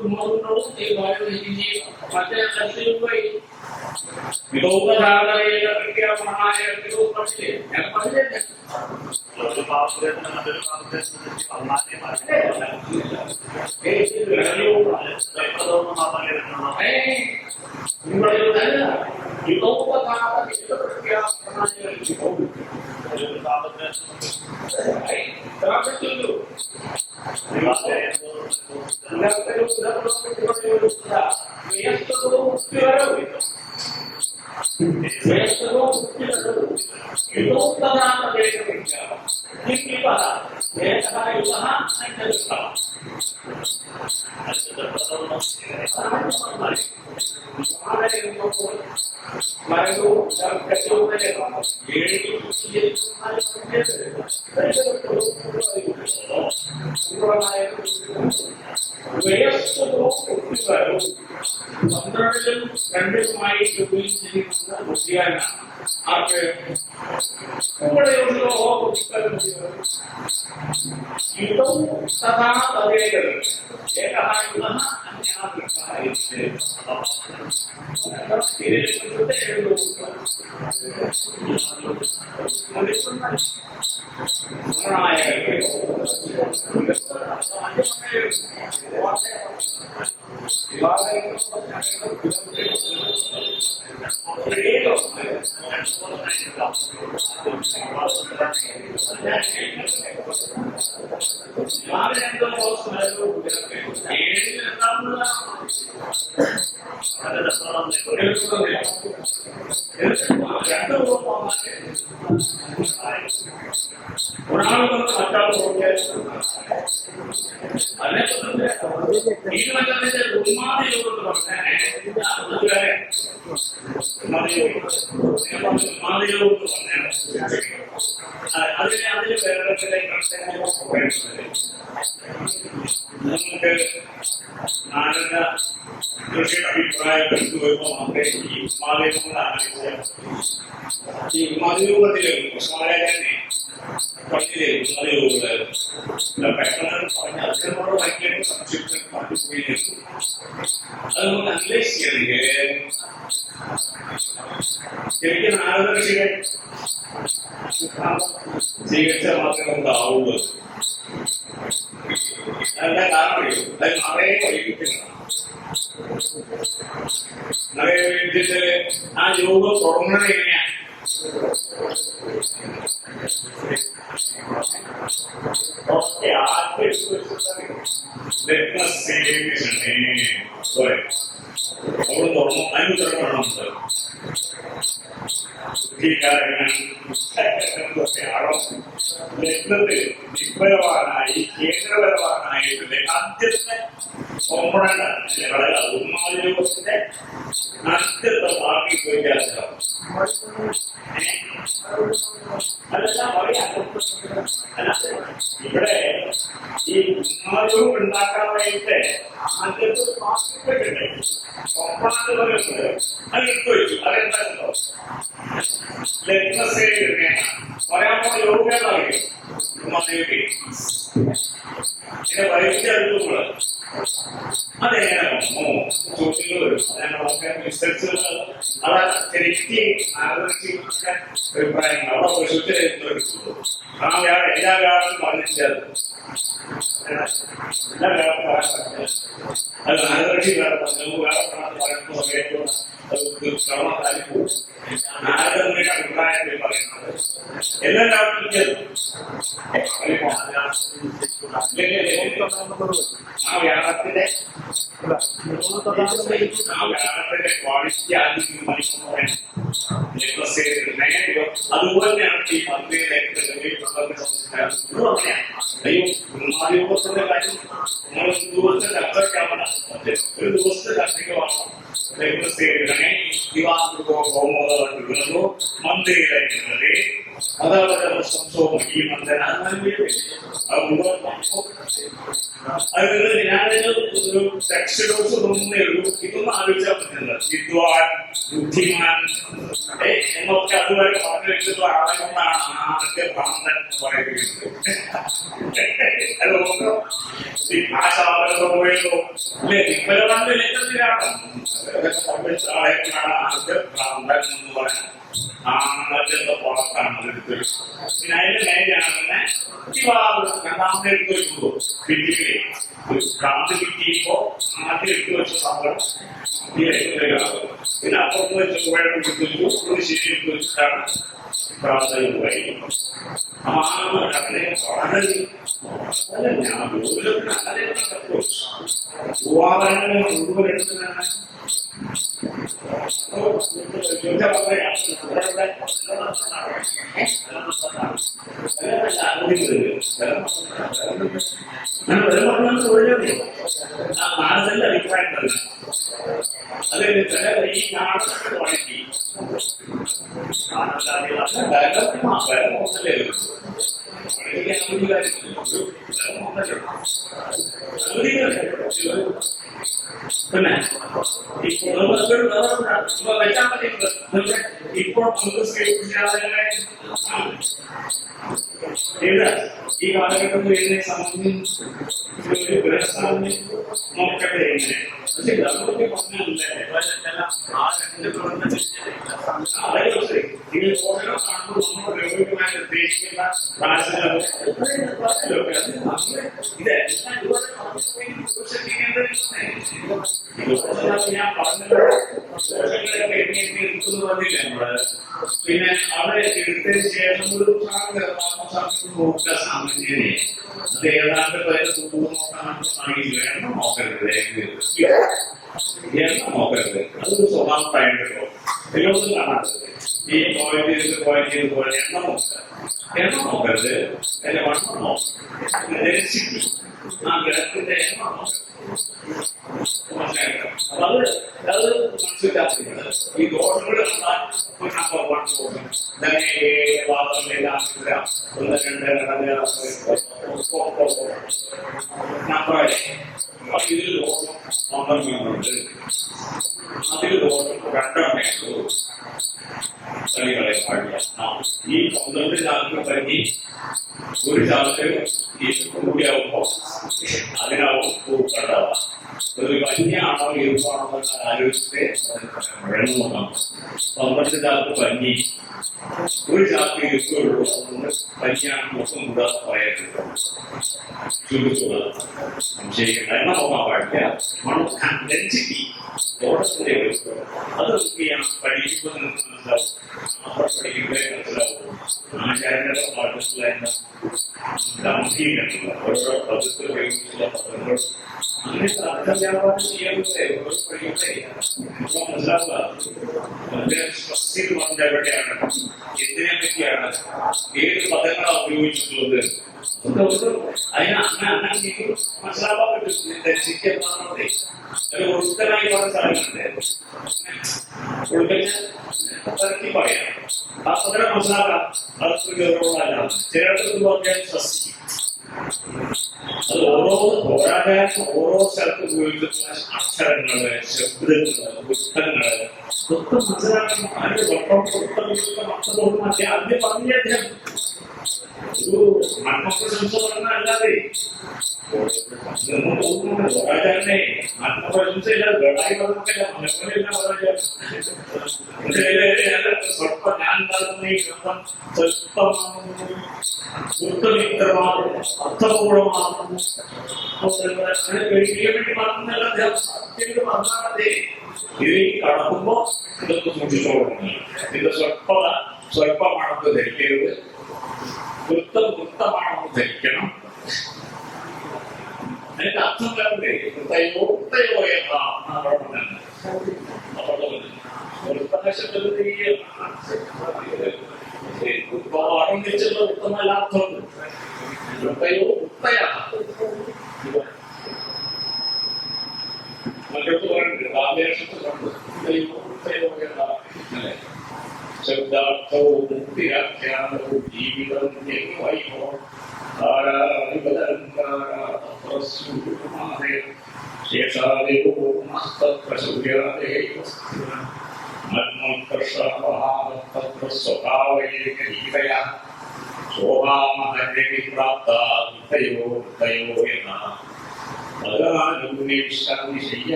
ഈ മറ്റേ പോയി ഞാൻ പറഞ്ഞില്ല. രണ്ടുമായി ബുദ്ധിയാനാണ് ആർക്ക് യുദ്ധവും സദാ തതേകരം കൃഷിയുടെ അഭിപ്രായം എടുത്തു വരുമ്പോൾ മാത്രമേ ഈ മതിരൂപത്തിലെ തന്നെ പള്ളിയിലെ മതിരൂപത്തില് പെട്ടെന്ന് പറഞ്ഞ അതിനോട് ഭയങ്കര സംശയം മാറ്റിപ്പോയി. അത് നമുക്ക് അന്വേഷിക്കണമെങ്കിൽ എനിക്ക് നാരദ ഋഷിയെ സ്വീകരിച്ചാൽ മാത്രമേ ഉണ്ടാവുള്ളൂ. അതിന്റെ കാരണം അറിയും, അത് നിറയെ വൈകിട്ടുകളാണ്. നിറയെ വൈകിട്ട് ആ യോഗം തുടങ്ങുന്നത് എങ്ങനെയാണ്? ഓക്കെ, ആദ്യം അവിടെ തുറന്നു. അതിന് ഉത്തരപ്പെടണമെന്നുണ്ട്. ലഗ്നത്തിൽ നിബലവാനായി കേന്ദ്രപരവാനായിട്ട് ആദ്യത്തെ കോമ്പണന്റ് ഉന്മാദത്തിന്റെ ആദ്യത്തെ പാർട്ടി വ്യത്യാസം അതെല്ലാം പറയാം. ഇവിടെ ഈ ഉന്മാദവും ഉണ്ടാക്കാനായിട്ട് ആദ്യത്തെ പാർട്ടിക്കുണ്ട് കോമ്പണന്റ് പറയുന്നത് അത് എടുത്തു വെച്ചു. അതെന്താണല്ലോ ലഗ്നസേന പറയാൻ പോകുന്ന യോഗം അറിയും. ഇതിനെ വൈദ്യുതി അതെങ്ങനെ ചോദ്യങ്ങൾ വരും. അതാ ശരിക്കും അഭിപ്രായങ്ങൾ അവിടെ പരിശുദ്ധ ആ എല്ലാ വ്യാഴം പറഞ്ഞിട്ടത് എല്ലാ വ്യാഴം അത് നാരദർശി വേറെ പറയുന്ന സമയത്ത് നാരദന്റെ അഭിപ്രായത്തിൽ പറയുന്നത് എല്ലാ വ്യാഴത്തിലും ആ വ്യാഴത്തിന്റെ ക്വാളിറ്റി ആദ്യം അതുപോലെ തന്നെയാണ് ഈ മന്ത്രിയുടെ ഉന്മാദയോഗത്തിന്റെ കാര്യം നമ്മൾ ഒരു ദിവസത്തെ ചർച്ചയ്ക്കാവണം. ഒരു ദിവസത്തെ ചർച്ചയ്ക്ക് വേണം. മന്ത്രിയുടെ അതായത് സംഭവം ഈ മന്ത്രി അത് ഞാനൊരു ടെക്സ്റ്റ് ഡോസ് തോന്നുന്നേ ഉള്ളൂ. ഇതൊന്നും ആലോചിച്ചാൽ പറ്റുന്നില്ല. വിദ്വാൻ, ബുദ്ധിമാൻ എന്നൊക്കെ അതുവരെ പറഞ്ഞു വെച്ചിട്ടുള്ള ആളെ കൊണ്ടാണ് ആദ്യ ഭ്രാന്തൻ പറയുന്നത്. അതുകൊണ്ട് ആ ശാസ്ത്രമോ അല്ലെ നിബലവാന്റെ ലക്ഷത്തിലാണ് ആളെക്കാണ് ആദ്യ ഭ്രാന്തൻ എന്ന് പറയുന്നത്. ആദ്യത്തെ പുറത്താണ് എടുത്തത്. പിന്നെ അതിന്റെ നേരെയാണ് രണ്ടാമത്തെ എടുത്ത് വെക്കുമ്പോ ഫിസിക്കലി ഭ്രാന്തി കിട്ടിയപ്പോ ആദ്യം എടുത്തു വെച്ച സംഭവം പിന്നെ അപ്പുറത്ത് വെച്ച് എടുത്തു വെച്ചു. ഒരു ശരി എടുത്തു വെച്ചിട്ടാണ് പ്രാർത്ഥന വൈകും. അങ്ങനെ വളരെ ഞാൻ പൂവാതങ്ങൾ മുഴുവൻ എടുത്തതാണ്. നാടകത്തിന്റെ അഭിപ്രായം തന്നെ അത് ഈ നാടകത്തെ വാങ്ങി പിന്നെ ഇപ്പോൾ ഈ കാലഘട്ടത്തിൽ എന്നെ സംബന്ധിച്ച് നോക്കട്ടെ എങ്ങനെ പക്ഷെ ഗവൺമെന്റ് പറഞ്ഞല്ലേ ഇതിൽ ഓരോ കാണുമ്പോൾ നമ്മൾ ഗവൺമെന്റുമായി ഉദ്ദേശിക്കുന്ന ഞാൻ പറഞ്ഞല്ലോ പിന്നെ അവിടെ എടുത്തതിന് ശേഷം ഒരു നോക്കുക സാമാന്യനെ അത് ഏതാണ്ട് പേര് നോക്കാനാണെങ്കിൽ എണ്ണം നോക്കരുത്. എണ്ണം നോക്കരുത്, അതൊരു സ്വഭാവമായിട്ടോ എല്ലാം കാണാത്തത്. ഈ പോയിന്റ് പോലെ എണ്ണം നോക്കുക, എണ്ണം നോക്കരുത്. അതിന്റെ വണ്ണം നോക്കുക, ഡെൻസിറ്റി ആ ഗ്രഹത്തിന്റെ എണ്ണം നോക്കുക. അപ്പൊ അത് മനസ്സിലാക്കുന്നത് ഈ ദോഷങ്ങൾ നമ്പർ 1 ഇതിൽ ദോഷം സ്വന്തങ്ങളുണ്ട്, അതിൽ ദോഷം രണ്ടെണ്ണേ ഉള്ളൂ. കളികളെ പാടില്ല. ഈ 12 ചാക്ക് പറ്റി ഒരു ചാക്ക് കൂടിയാവുമ്പോ അതിനാവും പൂക്കണ്ടാവുക. ഒരു വലിയ ആണോ ഇരുപ്പാണോ ആരോഗ്യത്തെ മുഴങ്ങുന്നതാണ്. 12 ചാക്ക് പഞ്ഞി, ഒരു ചാക്ക് ഇരിക്കുള്ളൂ. അതുകൊണ്ട് പഞ്ഞിയാണ് മൊത്തം കൂടാതെ പറയരുത്. ശരിക്കും എണ്ണ പോകാൻ പാടില്ല. ഡെൻസിറ്റി ഓടത്തിന്റെ അത് പഠിക്കുമ്പോൾ നിങ്ങൾക്ക് മനസ്സിലാവും. നമ്മൾ പഠിക്കുമ്പോഴേ മനസ്സിലാവും. ആചാര്യന്റെ പാഠത്തിലായിരുന്ന ഗാന്ധിയിലുള്ള ഓരോ പദത്തിൽ പ്രയോഗിച്ചുള്ള പദങ്ങൾ അങ്ങനത്തെ അർത്ഥവ്യാപാരം ചെയ്യുമ്പോഴേ പഠിക്കുമ്പോഴേ മനസ്സിലാവുക. പറഞ്ഞ എവിടെയാണ്, എന്തിനെ പറ്റിയാണ്, ഏത് പദങ്ങളാണ് ഉപയോഗിച്ചിട്ടുള്ളത്, അതിന് അങ്ങനെ മനസ്സിലാക്കാൻ പറ്റും. ധരിച്ചിട്ടുള്ളതേ ഒരു ഒഴുക്കനായി പറഞ്ഞ സ്ഥലങ്ങളുണ്ട്. ഒഴുക്കന് തരത്തി പറയാം. ആ പദം മനസ്സിലാക്കാം. അതൊക്കെ ഗൗരവമല്ല. ചിലയിടത്ത് പറഞ്ഞാൽ സസ്യം. അത് ഓരോരാകാരം ഓരോ സ്ഥലത്ത് ഉപയോഗിക്കുന്ന അക്ഷരങ്ങള്, ശബ്ദങ്ങള്, പുസ്തകങ്ങള് ഒക്കെ മനസ്സിലാക്കണം. അതിന്റെ മക്കളോട് ആദ്യം പറഞ്ഞ അദ്ദേഹം ഒരു ആത്മപ്രശംസ പറഞ്ഞല്ലാതെ ഓരാചാരനെ ആത്മപ്രശംസയില്ല. ഗടായി പറഞ്ഞില്ല. സ്വല്പം ഞാൻ ഉണ്ടാക്കുന്ന ഈ ശബ്ദം സ്വല്പമാകുന്നു, വൃത്തമിത്രമാകുന്നു, അർത്ഥപൂർവമാകുന്നു, അങ്ങനെ കഴിക്കാൻ വേണ്ടി പറഞ്ഞല്ല. അദ്ദേഹം സത്യം പറഞ്ഞാലേ ഇതിലേക്ക് കടക്കുമ്പോ ഇതൊക്കെ സൂക്ഷിച്ചോളണം. ഇത് സ്വല്പമാണെന്ന് ധരിക്കരുത്, വൃത്തമാണെന്ന് ധരിക്കണം. അതിന്റെ അർത്ഥം വരണ്ടേ? വൃത്തയോ ആരംഭിച്ചുള്ള വൃത്തമല്ല അർത്ഥമുണ്ട്. വൃത്തയോ വൃത്തയാണ്. മറ്റൊരു പറയുന്നുണ്ട്, കാവ്യാക്ഷത്തിൽ കണ്ടു ശബ്ദാർത്ഥവും മുക്തിരാഖ്യാനവും ജീവിതം വൈഭവം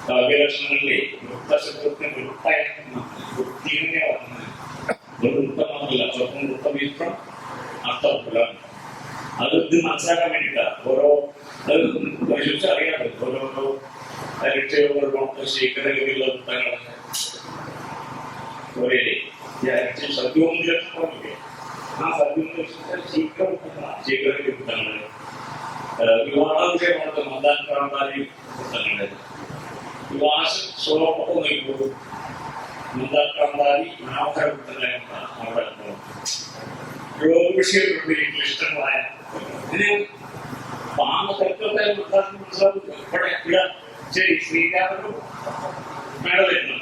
കാവ്യലക്ഷണങ്ങളിലെ വൃത്തശബ്ദത്തിന് വൃത്തിനെ വന്ന് വൃത്തമല്ല, സ്വപ്നം വൃത്തമിത്രം അർത്ഥഫലം. അത് ഇത് മനസ്സിലാക്കാൻ വേണ്ടിയിട്ടാ. ഓരോ അത് പരിശോധിച്ചറിയാതെ ഓരോരോ രക്ഷയോടുള്ള ശേഖരഗതിയുള്ള വൃത്തങ്ങൾ ഒരേ സദ്യവും ലക്ഷണമില്ലേ? ആ സദ്യവും ശേഖരഗതി വൃത്തങ്ങൾ വിവാഹ വിഷയമാണ്. മന്ദാൻ പ്രാന്താരി വൃത്തങ്ങൾ വിവാഹ സ്വഭാവം നോക്കുമ്പോൾ മന്ദാരി മനോഹര വൃത്തങ്ങളാണ് അവിടെ വിഷയങ്ങളുണ്ട്. ഇഷ്ടങ്ങളായ ഇതിന് പാമ്പൊക്കെ മനസ്സിലാക്കുന്നു. ഇവിടെ ശരി ശ്രീരാമനും മേടലെത്തണം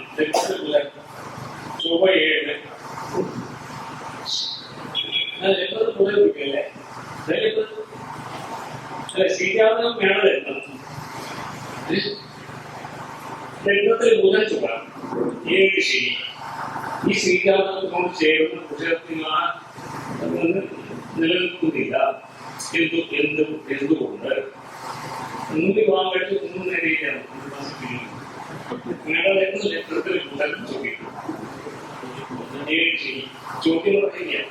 ചൊവ്വ 7 പുനർവിക്കല്ലേ അല്ലെ? ശ്രീരാമനും മേടലെത്തണം. ലഗ്നത്തിൽ ബുധൻ ചൊവ്വ 7 ശനി. ഈ ശ്രീരാമനോട് ചേർന്ന് കുശലത്തിനാണ് നിലനിൽക്കുന്നില്ല. എന്തുകൊണ്ട് മുന്നിൽ പോകാൻ പറ്റും ഒന്നും നേടിയിട്ടാണ് നിങ്ങളുടെ ലഗ്നത്തിൽ ബുധൻ ചോദ്യം ചോദ്യം ശരിയാ.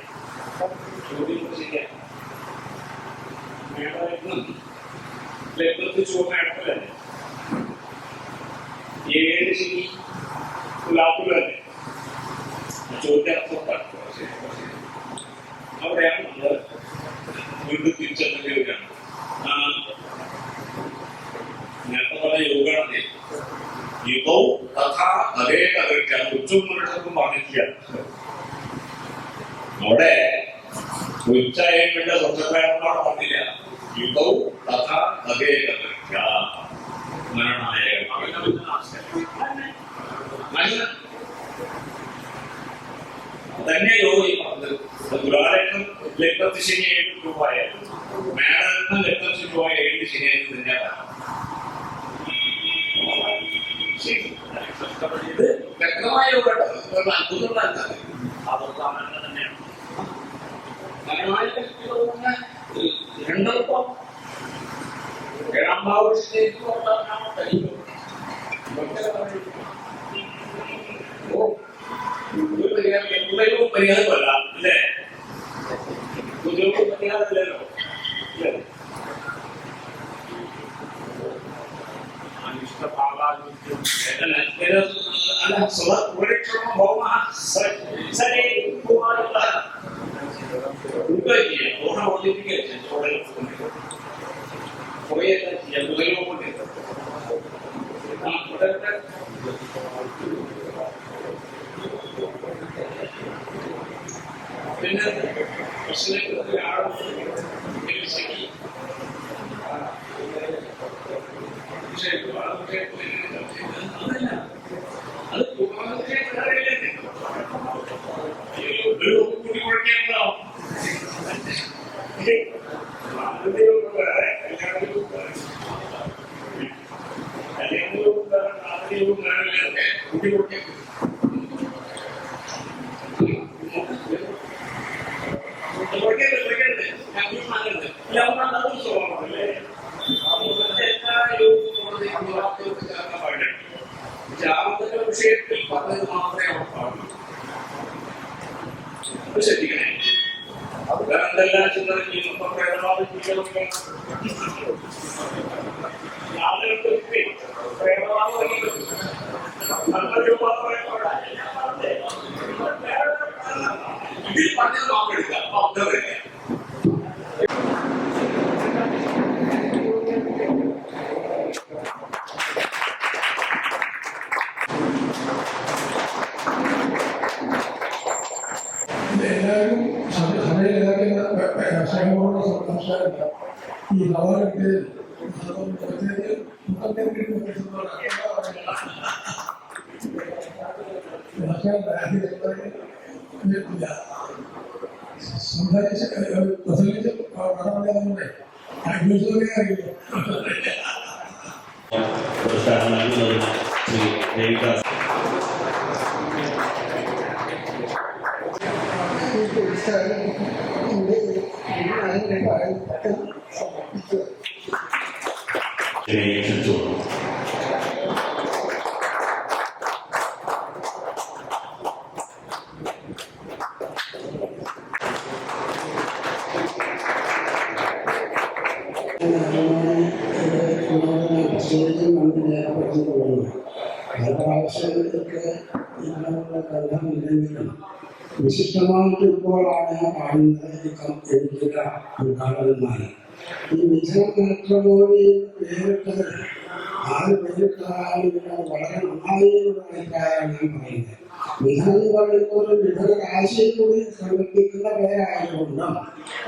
ലഗ്നത്തിൽ ചുവന്ന ഇടത്തിലല്ലേ 7 ശനി ലാപ്പിലല്ലേ ചോദ്യാർത്ഥം. അവിടെയാണ് നമ്മൾ വീണ്ടും തിരിച്ചറിയുകയാണ്. നേരത്തെ പറഞ്ഞ യോഗാണ് യുഗവും തഥാ അതേ കഥയ്ക്കാണ്. ഉച്ചക്കും പറഞ്ഞിട്ടില്ല. അവിടെ ഉച്ചായങ്ങളുടെ സ്വന്തക്കാരനോട് പറഞ്ഞില്ല. യുഗവും തഥാ അതേ കഥയ്ക്ക തന്നെ യോഗി പറഞ്ഞത്. ദുരാലക്ഷം ലഗ്നത്തിൽ ശനി 7 രൂപയായിരുന്നു. മേടലക്ഷം ലഗ്നത്തിൽ രൂപ 7 ശനിയായിരുന്നു. തന്നെയാണ് ഇത് വ്യക്തമായ യോഗ. അത്ഭുതം അതൊക്കെ അങ്ങനെ തന്നെയാണ്. രണ്ടോപ്പം 7ാം ഭാവത്തിലേക്ക് പരിഹാരമല്ല അല്ലേ? ബുദ്ധിമുട്ട് പരിഹാരമില്ലല്ലോ അല്ലേ? പിന്നെ പ്രശ്നത്തിൽ ആളുകൾ അത് ജാതക വിഷയത്തിൽ പറഞ്ഞത് മാത്രമേ അവർ പാടുള്ളൂ. അത് ശ്രദ്ധിക്കണേ. അവിടെ എന്തെല്ലാം ചിന്തകൾ ഇതിൽ പറഞ്ഞത് മാത്രം എടുക്കുക. അപ്പൊ അർത്ഥമില്ല. എല്ലാവരും സഭയിൽ ക്ഷേമമുള്ള സംസാരിക്കാം. ഈ ഭവനത്തിൽ സംസാരിച്ച് പ്രസംഗിച്ച് നടന്നതുകൊണ്ട് അന്വേഷിച്ചതേ അറിയില്ല. വിശിഷ്ടമായിട്ട് ഇപ്പോഴാണ് കാണുന്നത് ഉദ്ഘാടകന്മാർ. ഈ മിഥുന മാട്രിമോണി പേരിട്ടത് ആര് പേരിട്ടതാണെങ്കിലും വളരെ നന്നായി എന്നുള്ള അഭിപ്രായമാണ് ഞാൻ പറയുന്നത്. മിഥുന എന്ന് പറയുമ്പോൾ മിഥുന രാശിയിൽ കൂടി സമർപ്പിക്കുന്ന പേരായതുകൊണ്ടും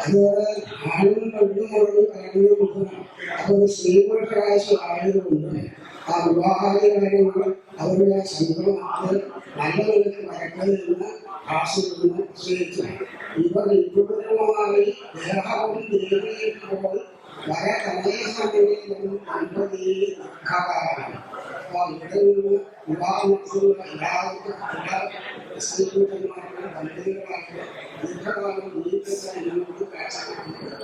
അതുപോലെ ആണും പെണ്ണും മുഴുവൻ കാണുന്ന മിഥുനം അതൊരു സ്ത്രീപുരുഷ രാശി ആയതുകൊണ്ടും ആ വിവാഹാദി കാര്യങ്ങൾ അവരുടെ സംഭവത്തിൽ നല്ല നിലയ്ക്ക് വരക്കതെന്ന് ആശ്രയിക്കുന്ന നിശ്ചയിച്ചു. ഇവർ വിപുലമായി ദേഹവും ദേവിയുമ്പോൾ വര തലേ സമയത്തും അൻപതീകാരാണ്. അപ്പോൾ ഇവിടെ നിന്ന് വിവാഹത്തിലുള്ള എല്ലാവർക്കും എല്ലാ സ്ത്രീപുരുഷന്മാർക്കും ദമ്പതികളായിട്ട് ദീർഘകാലം ജീവിതത്തിൽ നമുക്ക് കാഴ്ചവെക്കുന്നത്.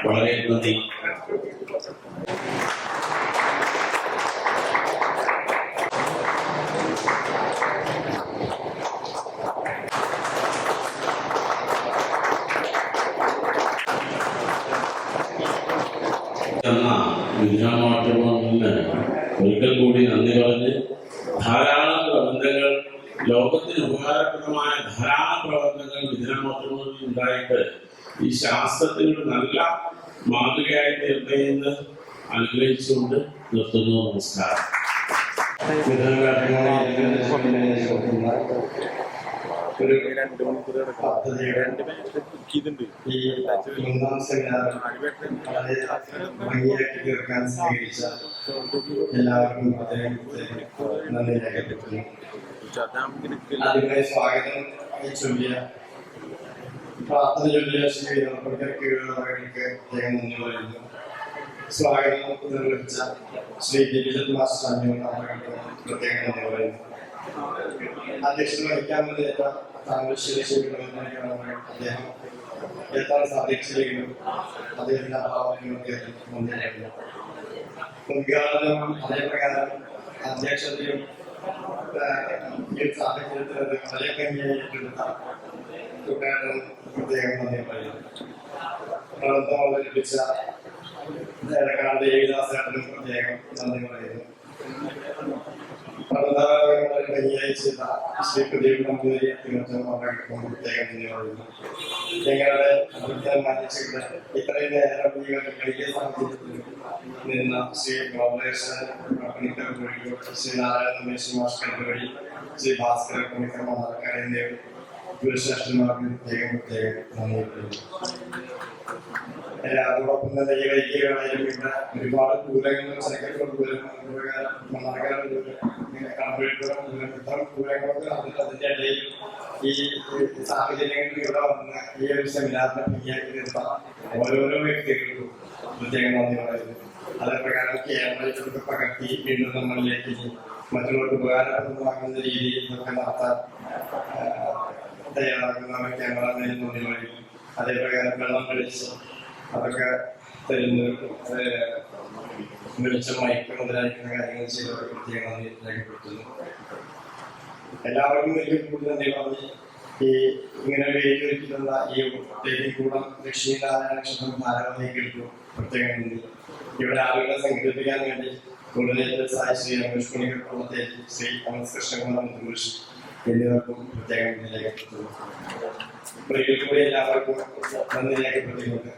വളരെ നന്ദി. ഒരിക്കൽ കൂടി നന്ദി പറഞ്ഞ് ധാരാളം പ്രബന്ധങ്ങൾ, ലോകത്തിന് ഉപകാരപ്രദമായ ധാരാളം പ്രബന്ധങ്ങൾ മിഥുനമാട്രിമോണിയിൽ ഉണ്ടായിട്ട് ഈ ശാസ്ത്രത്തിന് നല്ല മാതൃകയായി തീർത്തേ എന്ന് അനുഗ്രഹിച്ചുകൊണ്ട് നിർത്തുന്നു. നമസ്കാരം. ഒരു പദ്ധതിയുടെ ഈ മൂന്നാം സെമിനാർ വളരെ ഭംഗിയാക്കി തീർക്കാൻ സഹകരിച്ച എല്ലാവർക്കും നന്ദി രേഖപ്പെടുത്തുന്നു. ആദ്യമായി സ്വാഗതം ചൊല്ലിയ പ്രാർത്ഥന ചൊല്ലിയ ശ്രീ കീഴുള്ളവർക്ക് അദ്ദേഹം നന്ദി പറയുന്നു. സ്വാഗതം നിർവഹിച്ച ശ്രീ ഗിരിജൻ മാസ്റ്റർ അവർക്ക് പ്രത്യേകം നന്ദി പറയുന്നു. അധ്യക്ഷത വഹിക്കാമെന്ന് താമരശ്ശേരി അദ്ദേഹം എത്താൻ സാധിച്ചില്ലെങ്കിലും അദ്ദേഹത്തിന്റെ അഭാവത്തിനും അദ്ദേഹത്തിന് ഉദ്ഘാടനം അതേപ്രകാരം അധ്യക്ഷതയും ഈ സാഹചര്യത്തിൽ അത് വളരെ ഭംഗിയായിട്ടെടുത്ത കൂട്ടുകാരൻ പ്രത്യേകം നന്ദി പറയുന്നു. പ്രബന്ധം അവതരിപ്പിച്ച ഏഴക്കാട് ദേവിദാസേട്ടനും പ്രത്യേകം നന്ദി പറയുന്നു. പ്രബന്ധം ഭംഗിയായി ചെയ്ത ശ്രീ പ്രദീപ് നമ്പൂതിരി തിരുവനന്തപുരം പ്രത്യേകം നന്ദി പറയുന്നു. ഞങ്ങളുടെ അഭിപ്രായം മാനിച്ചുകൊണ്ട് ഇത്രയും നേരം ഈ ഒരു വലിയ സാഹചര്യത്തിൽ നിന്ന ശ്രീ ഗോപേശ്വരൻ പണിക്കർ വഴി ശ്രീ നാരായണ മേശി മാസ്റ്റർ വഴി ശ്രീ ഭാസ്കര പണിക്കർ മണർക്കാർ എന്നിവർ ഗുരുശ്രേഷ്ഠന്മാർക്ക് പ്രത്യേകം നന്ദി പറയുന്നു. അതോടൊപ്പം തന്നെ ഈ വൈകികളായാലും ഇവിടെ ഒരുപാട് പൂരങ്ങളും ചരക്കുകൾ പൂരം മണ്ണാർക്കാട് പൂരം കമ്പഴിപ്പുറം പൂരം ഇത്തരം പൂരങ്ങളൊക്കെ അതിന്റെ ഇടയിൽ ഈ സാഹചര്യങ്ങളിൽ ഇവിടെ വന്ന് ഈ ഒരു സെമിനാറിനെ ഭംഗിയാക്കി തീർത്ത ഓരോരോ വ്യക്തികൾക്കും പ്രത്യേകം നന്ദി പറയുന്നു. അതേപ്രകാരം കേരളത്തിലൊക്കെ പകർത്തി വീണ്ടും നമ്മളിലേക്ക് മറ്റുള്ളവർക്ക് ഉപകാരപ്രദമാകുന്ന രീതിയിൽ ഇതൊക്കെ നടത്താൻ തയ്യാറാക്കുന്ന ക്യാമറമാൻ നന്ദി പറയുന്നു. അതേപ്രകാരം വെള്ളം കളിച്ച് അതൊക്കെ തരുന്ന വെളിച്ചം മയക്ക മുതലായിരിക്കുന്ന കാര്യങ്ങൾ ചെയ്തവർക്ക് പ്രത്യേകം നന്ദി രേഖപ്പെടുത്തുന്നു. എല്ലാവർക്കും വലിയ കൂടുതൽ നന്ദി പറഞ്ഞ് ഈ ഇങ്ങനെ വേദിയൊരുക്കുന്ന ഈ ദേവികൂടം ലക്ഷ്മീനാരായണ ക്ഷേത്രം ഭാരവാഹികൾക്കും പ്രത്യേകം നന്ദി. ഇവിടെ ആളുകളെ സംഘടിപ്പിക്കാൻ വേണ്ടി കൂടുതൽ സായി ശ്രീ രമേഷ് പണിക്കർ ശ്രീ കൃഷ്ണകുമാർ എന്നിവർക്കും പ്രത്യേകം നന്ദി രേഖപ്പെടുത്തുന്നു. ഒരിക്കൽ കൂടി എല്ലാവർക്കും നന്ദി രേഖപ്പെടുത്തിക്കൊണ്ട്